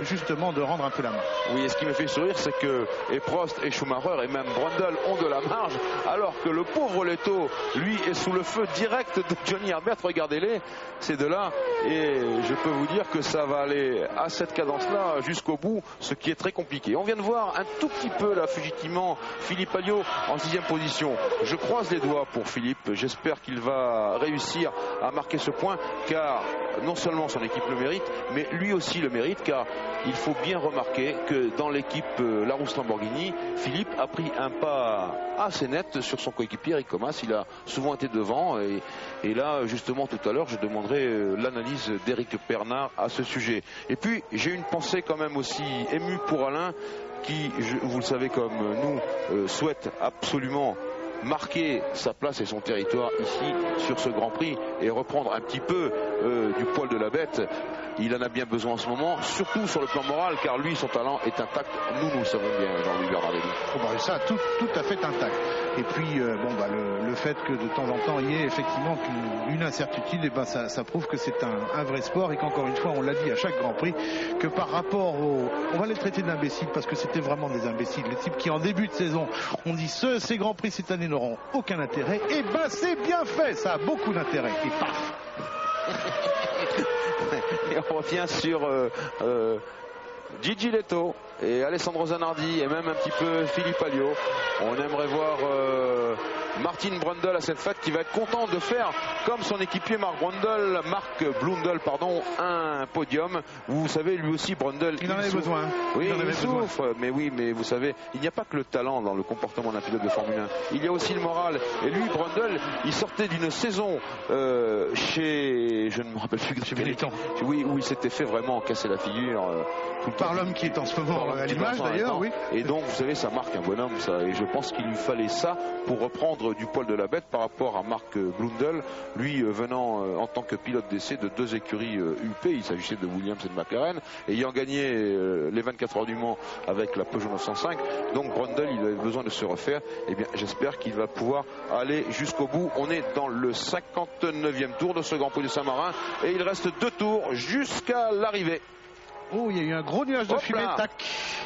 justement de rendre un peu la main. Oui, et ce qui me fait sourire, c'est que et Prost et Schumacher et même Brundle ont de la marge, alors que le pauvre Leto, lui, est sous le feu direct de Johnny Herbert. Regardez-les, ces deux-là, et je peux vous dire que ça va aller à cette cadence-là jusqu'au bout, ce qui est très compliqué. On vient de voir un tout petit peu là, fugitivement, Philippe Alliot en 6e position. Je croise les doigts pour Philippe, j'espère qu'il va réussir à marquer ce point, car non seulement son équipe le mérite, mais lui aussi le mérite, car il faut bien remarquer que dans l'équipe Larousse Lamborghini, Philippe a pris un pas assez net sur son coéquipier Eric Comas. Il a souvent été devant, et là justement tout à l'heure je demanderai l'analyse d'Éric Bernard à ce sujet. Et puis j'ai une pensée quand même aussi émue pour Alain, qui, vous le savez comme nous, souhaite absolument marquer sa place et son territoire ici sur ce Grand Prix et reprendre un petit peu du poil de la bête. Il en a bien besoin en ce moment, surtout sur le plan moral, car lui, son talent est intact. Nous le savons bien, Jean-Louis Bernardelli. et ça tout à fait intact. Et puis le fait que de temps en temps il y ait effectivement une incertitude, et ben ça prouve que c'est un vrai sport, et qu'encore une fois on l'a dit à chaque Grand Prix, que par rapport on va les traiter d'imbéciles, parce que c'était vraiment des imbéciles, les types qui en début de saison ont dit ces Grands Prix cette année n'auront aucun intérêt, et ben c'est bien fait, ça a beaucoup d'intérêt, et paf. Et on revient sur Gigi Leto et Alessandro Zanardi, et même un petit peu Philippe Alliot. On aimerait voir Martin Brundle à cette fête, qui va être content de faire comme son équipier Mark Blundell, un podium. Vous savez, lui aussi Brundle, il en avait besoin. Oui, il souffre, mais vous savez, il n'y a pas que le talent dans le comportement d'un pilote de Formule 1. Il y a aussi le moral. Et lui, Brundle, il sortait d'une saison je ne me rappelle plus, chez Benetton. Oui, où il s'était fait vraiment casser la figure. Par l'homme qui est en ce moment à l'image d'ailleurs, oui. Et donc, vous savez, ça marque un bonhomme, ça. Et je pense qu'il lui fallait ça pour reprendre du poil de la bête par rapport à Mark Blundell, lui venant en tant que pilote d'essai de 2 écuries UP. Il s'agissait de Williams et de McLaren, ayant gagné les 24 heures du Mans avec la Peugeot 905. Donc Brundle, il avait besoin de se refaire. Eh bien, j'espère qu'il va pouvoir aller jusqu'au bout. On est dans le 59e tour de ce Grand Prix du Saint-Marin, et il reste 2 tours jusqu'à l'arrivée. Oh, il y a eu un gros nuage de fumée, tac.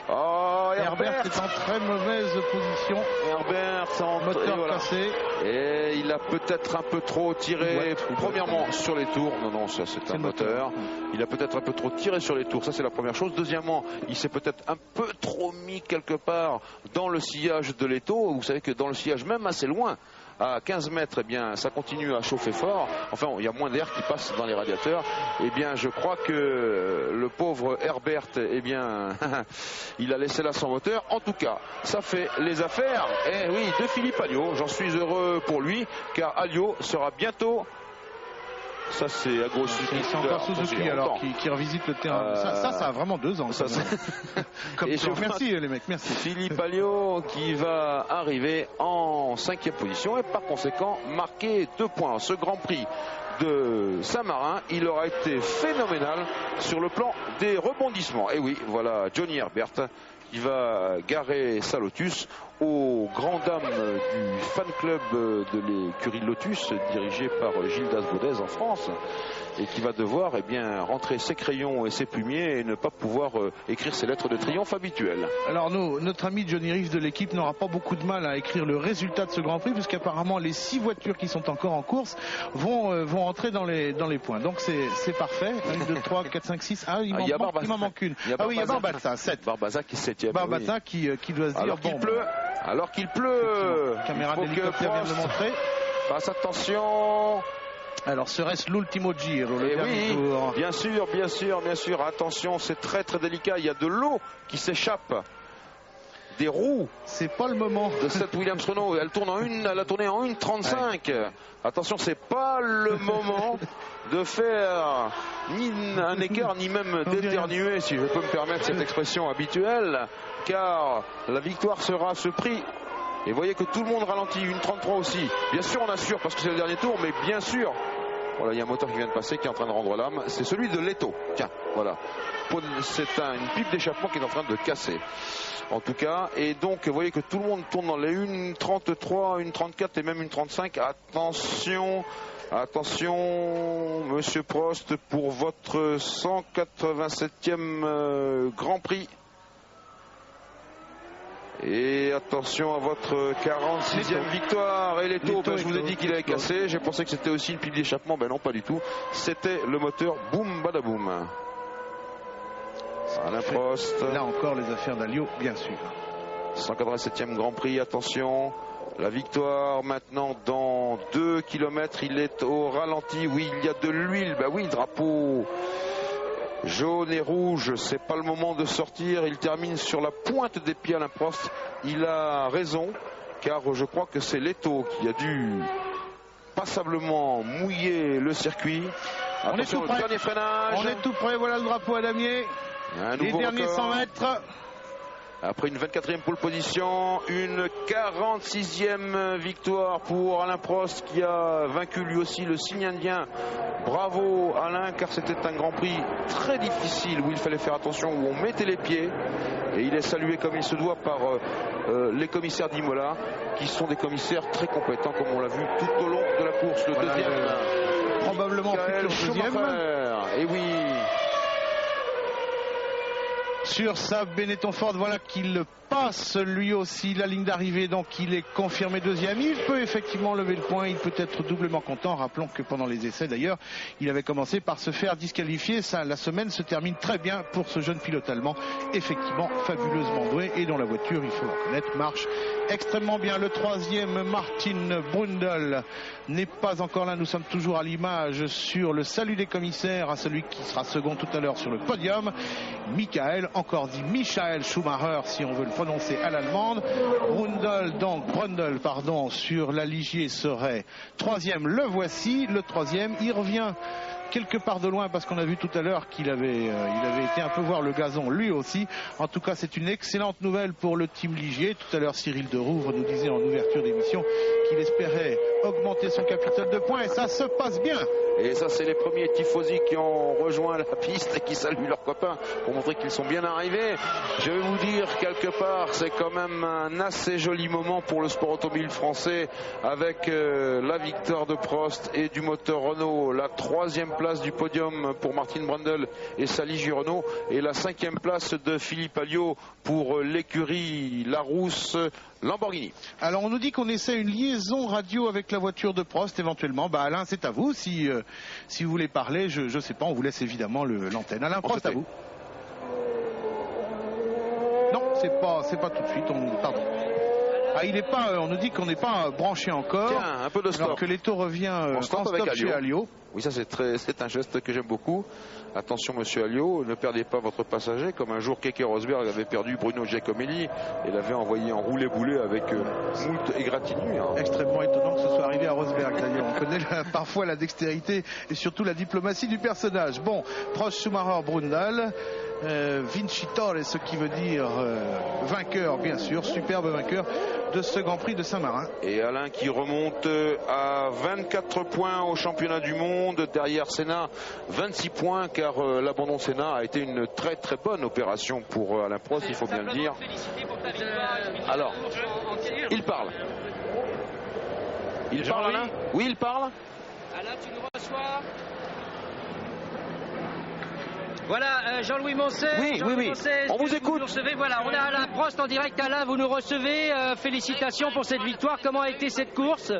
Oh, Herbert est en très mauvaise position. Herbert, moteur cassé. Et il a peut-être un peu trop tiré, premièrement, sur les tours. Non, ça c'est un moteur. Il a peut-être un peu trop tiré sur les tours, ça c'est la première chose. Deuxièmement, il s'est peut-être un peu trop mis quelque part dans le sillage de Leto. Vous savez que dans le sillage, même assez loin, à 15 mètres, eh bien, ça continue à chauffer fort. Enfin, il y a moins d'air qui passe dans les radiateurs. Eh bien, je crois que le pauvre Herbert, eh bien, il a laissé là son moteur. En tout cas, ça fait les affaires, de Philippe Alliot. J'en suis heureux pour lui, car Alliot sera bientôt... Ça, c'est à gros Suzuki. C'est encore Suzuki alors qui revisite le terrain. Ça a vraiment 2 ans. Merci les mecs, merci. Philippe Alliot qui va arriver en 5e position et par conséquent marquer 2 points. Ce Grand Prix de Saint-Marin, il aura été phénoménal sur le plan des rebondissements. Et oui, voilà Johnny Herbert qui va garer sa Lotus aux grandes dames du fan club de l'écurie Lotus, dirigé par Gildas Baudez en France, et qui va devoir rentrer ses crayons et ses plumiers et ne pas pouvoir écrire ses lettres de triomphe habituelles. Alors notre ami Johnny Reeves de l'équipe n'aura pas beaucoup de mal à écrire le résultat de ce Grand Prix, puisqu'apparemment les 6 voitures qui sont encore en course vont entrer dans les points. Donc c'est parfait. 1, 2, 3, 4, 5, 6. Il m'en manque une. Il y a Barbaza, 7. Barbaza qui est 7e. Barbaza qui doit se dire alors qu'il pleut. Caméra d'hélicoptère vient de le montrer. Fasse attention. Alors serait-ce l'ultimo giro, le dernier tour? Bien sûr. Attention, c'est très très délicat. Il y a de l'eau qui s'échappe des roues. C'est pas le moment de cette Williams Renault. Elle a tourné en 1,35. Ouais. Attention, c'est pas le moment de faire ni un écart ni même d'éternuer, si je peux me permettre cette expression habituelle, car la victoire sera à ce prix. Et voyez que tout le monde ralentit, 1,33 aussi. Bien sûr, on assure parce que c'est le dernier tour, mais bien sûr. Voilà, il y a un moteur qui vient de passer, qui est en train de rendre l'âme. C'est celui de Leto. Tiens, voilà. C'est une pipe d'échappement qui est en train de casser. En tout cas, et donc, vous voyez que tout le monde tourne dans les 1,33, 1,34 et même 1,35. Attention, Monsieur Prost, pour votre 187e Grand Prix. Et attention à votre 46e victoire. Et Leto, je vous ai dit qu'il avait cassé. J'ai pensé que c'était aussi une pipe d'échappement. Ben non, pas du tout. C'était le moteur boum badaboum. Alain Prost. Là encore les affaires d'Alliot, bien sûr. 187e Grand Prix, attention. La victoire maintenant dans 2 km. Il est au ralenti. Oui, il y a de l'huile. Ben oui, drapeau jaune et rouge, c'est pas le moment de sortir. Il termine sur la pointe des pieds, Alain Prost. Il a raison, car je crois que c'est Leto qui a dû passablement mouiller le circuit. Attention, le dernier freinage. On est tout prêt, voilà le drapeau à damier. Les derniers 100 mètres. Après une 24e pole position, une 46e victoire pour Alain Prost, qui a vaincu lui aussi le signe indien. Bravo Alain, car c'était un Grand Prix très difficile où il fallait faire attention, où on mettait les pieds. Et il est salué comme il se doit par les commissaires d'Imola, qui sont des commissaires très compétents, comme on l'a vu tout au long de la course. Le deuxième, probablement futur deuxième. Et oui. Sur sa Benetton Ford, voilà qu'il passe lui aussi la ligne d'arrivée, donc il est confirmé deuxième. Il peut effectivement lever le point, il peut être doublement content. Rappelons que pendant les essais d'ailleurs, il avait commencé par se faire disqualifier. La semaine se termine très bien pour ce jeune pilote allemand, effectivement fabuleusement doué, et dont la voiture, il faut le reconnaître, marche extrêmement bien. Le troisième, Martin Brundle, n'est pas encore là. Nous sommes toujours à l'image sur le salut des commissaires à celui qui sera second tout à l'heure sur le podium, Michael, encore dit Michael Schumacher si on veut le prononcer à l'allemande. Brundle, sur la Ligier serait troisième. Le voici, le troisième. Il revient quelque part de loin parce qu'on a vu tout à l'heure qu'il avait été un peu voir le gazon lui aussi. En tout cas, c'est une excellente nouvelle pour le team Ligier. Tout à l'heure, Cyril de Rouvre nous disait en ouverture d'émission qu'il espérait augmenter son capital de points, et ça se passe bien. Et ça, c'est les premiers tifosi qui ont rejoint la piste et qui saluent leurs copains pour montrer qu'ils sont bien arrivés. Je vais vous dire, quelque part, c'est quand même un assez joli moment pour le sport automobile français, avec la victoire de Prost et du moteur Renault, la troisième place du podium pour Martin Brundle et sa Ligier Renault, et la cinquième place de Philippe Alliot pour l'écurie Larousse Lamborghini. Alors on nous dit qu'on essaie une liaison radio avec la voiture de Prost éventuellement. Alain, c'est à vous si vous voulez parler. Je sais pas, on vous laisse évidemment l'antenne. Alain, Prost, à vous. Non, c'est pas tout de suite. Pardon. Il n'est pas. On nous dit qu'on n'est pas branché encore. Tiens, un peu de stop. Alors que Leto revient en stop chez Alliot. Oui, ça c'est un geste que j'aime beaucoup. Attention, monsieur Alliot, ne perdez pas votre passager, comme un jour Keke Rosberg avait perdu Bruno Giacomelli et l'avait envoyé en roulé-boulé avec moult égratignures. Extrêmement étonnant que ce soit arrivé à Rosberg d'ailleurs. On connaît parfois la dextérité et surtout la diplomatie du personnage. Bon, Prost, Schumacher, Brundle. Vincitore, ce qui veut dire vainqueur, bien sûr, superbe vainqueur de ce Grand Prix de Saint-Marin. Et Alain qui remonte à 24 points au championnat du monde, derrière Senna 26 points, car l'abandon Senna a été une très très bonne opération pour Alain Prost, il faut bien le dire. Alors, il parle. Il parle, Alain ? Oui, il parle. Alain, tu nous reçois ? Voilà, Jean-Louis Moncet. Oui. Moncet, on vous écoute. Voilà, on a Alain Prost en direct. Alain, vous nous recevez. Félicitations pour cette victoire. Comment a été cette course ?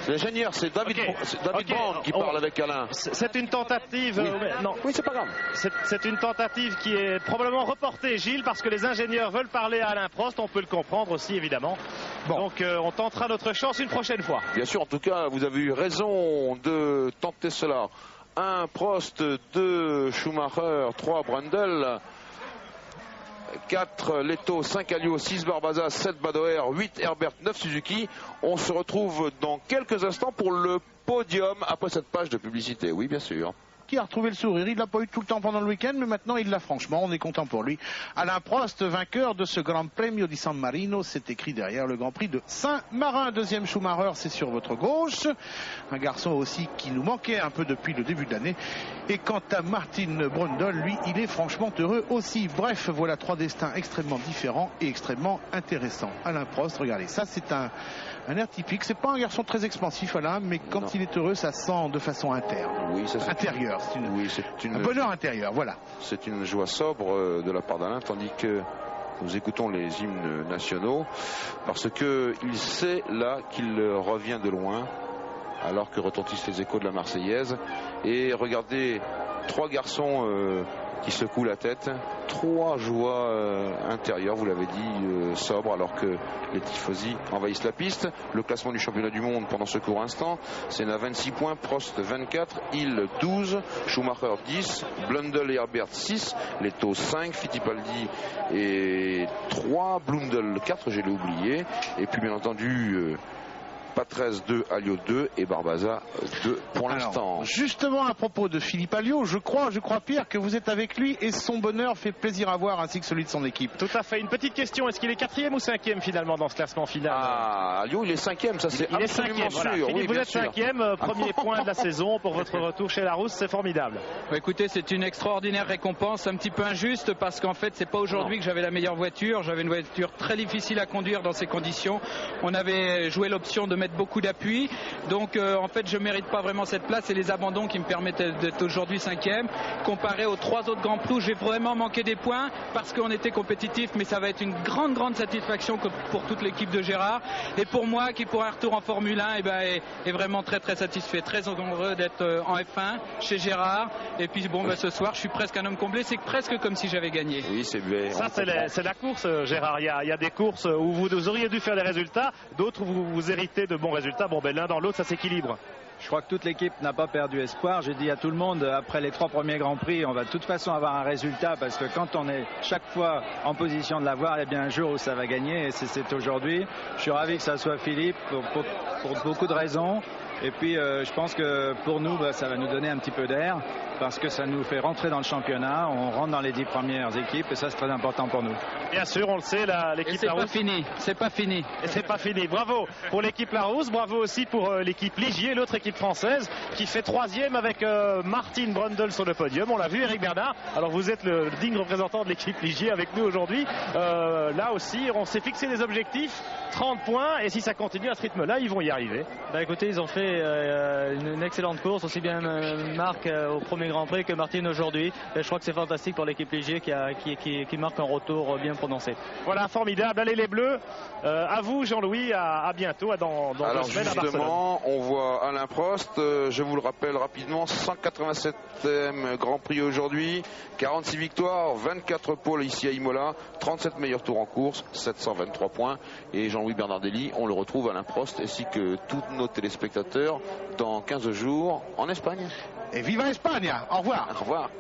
L'ingénieur, c'est David Brown qui parle avec Alain. C'est une tentative. Oui, c'est pas grave. C'est une tentative qui est probablement reportée, Gilles, parce que les ingénieurs veulent parler à Alain Prost. On peut le comprendre aussi, évidemment. Bon. Donc, on tentera notre chance une prochaine fois. Bien sûr, en tout cas, vous avez eu raison de tenter cela. 1 Prost, 2 Schumacher, 3 Brundle, 4 Leto, 5 Alliot, 6 Barbaza, 7 Badoer, 8 Herbert, 9 Suzuki. On se retrouve dans quelques instants pour le podium après cette page de publicité. Oui, bien sûr. Qui a retrouvé le sourire. Il l'a pas eu tout le temps pendant le week-end, mais maintenant il l'a franchement. On est content pour lui. Alain Prost, vainqueur de ce Grand Premio di San Marino, c'est écrit derrière le Grand Prix de Saint-Marin. Deuxième Schumacher, c'est sur votre gauche. Un garçon aussi qui nous manquait un peu depuis le début de l'année. Et quant à Martin Brundle, lui, il est franchement heureux aussi. Bref, voilà 3 destins extrêmement différents et extrêmement intéressants. Alain Prost, regardez, ça c'est un air typique. C'est pas un garçon très expansif, Alain, mais quand il est heureux, ça sent de façon interne. Oui, ça, intérieure. C'est un bonheur intérieur, voilà. C'est une joie sobre de la part d'Alain, tandis que nous écoutons les hymnes nationaux, parce qu'il sait là qu'il revient de loin, alors que retentissent les échos de la Marseillaise. Et regardez, 3 garçons qui secouent la tête, 3 joies intérieures, vous l'avez dit, sobres, alors que les tifosi envahissent la piste. Le classement du championnat du monde pendant ce court instant, Senna 26 points, Prost 24, Hill 12, Schumacher 10, Blundell et Herbert 6, Leto 5, Fittipaldi et 3, Blundell 4, j'ai oublié, et puis bien entendu Patrese 2, Alliot 2 et Barbaza 2 pour l'instant. Justement, à propos de Philippe Alliot, je crois Pierre, que vous êtes avec lui et son bonheur fait plaisir à voir ainsi que celui de son équipe. Tout à fait. Une petite question, est-ce qu'il est 4e ou 5e finalement dans ce classement final? Ah, Alliot il est 5e, ça c'est absolument sûr. Voilà. Philippe, oui, vous êtes sûr. 5e, premier point de la saison pour votre retour chez Larousse, c'est formidable. Écoutez, c'est une extraordinaire récompense, un petit peu injuste parce qu'en fait c'est pas aujourd'hui que j'avais la meilleure voiture, j'avais une voiture très difficile à conduire dans ces conditions. On avait joué l'option de mettre beaucoup d'appui, donc en fait je mérite pas vraiment cette place, et les abandons qui me permettent d'être aujourd'hui 5e. Comparé aux 3 autres Grands Prix, j'ai vraiment manqué des points parce qu'on était compétitif, mais ça va être une grande satisfaction pour toute l'équipe de Gérard, et pour moi qui pour un retour en Formule 1 est vraiment très satisfait, très heureux d'être en F1 chez Gérard. Et puis bon, ce soir je suis presque un homme comblé, c'est presque comme si j'avais gagné. Oui, c'est bien. Ça c'est la course, Gérard. Il y a des courses où vous auriez dû faire des résultats, d'autres où vous héritez de bons résultats. Bon, l'un dans l'autre, ça s'équilibre. Je crois que toute l'équipe n'a pas perdu espoir. J'ai dit à tout le monde, après les 3 premiers Grands Prix, on va de toute façon avoir un résultat, parce que quand on est chaque fois en position de l'avoir, il y a bien un jour où ça va gagner, et c'est aujourd'hui. Je suis ravi que ça soit Philippe pour beaucoup de raisons. Et puis je pense que pour nous, ça va nous donner un petit peu d'air, parce que ça nous fait rentrer dans le championnat, on rentre dans les 10 premières équipes, et ça c'est très important pour nous. Bien sûr, on le sait, l'équipe Larousse. C'est pas fini. Et c'est pas fini. Bravo pour l'équipe Larousse, bravo aussi pour l'équipe Ligier, l'autre équipe française, qui fait 3e avec Martin Brundle sur le podium. On l'a vu, Eric Bernard. Alors vous êtes le digne représentant de l'équipe Ligier avec nous aujourd'hui. Là aussi, on s'est fixé des objectifs, 30 points, et si ça continue à ce rythme-là, ils vont y arriver. Écoutez, ils ont fait une excellente course, aussi bien Marc au premier Grand Prix que Martin aujourd'hui. Et je crois que c'est fantastique pour l'équipe Ligier qui marque un retour bien prononcé. Voilà, formidable. Allez les Bleus. À vous, Jean-Louis, à bientôt, dans 2 semaines à Barcelone. Justement, on voit Alain Prost, je vous le rappelle rapidement, 187e Grand Prix aujourd'hui, 46 victoires, 24 pôles ici à Imola, 37 meilleurs tours en course, 723 points. Et Jean-Louis Bernardelli, on le retrouve, Alain Prost, ainsi que tous nos téléspectateurs dans 15 jours en Espagne. Et viva Espagne. Au revoir. Au revoir.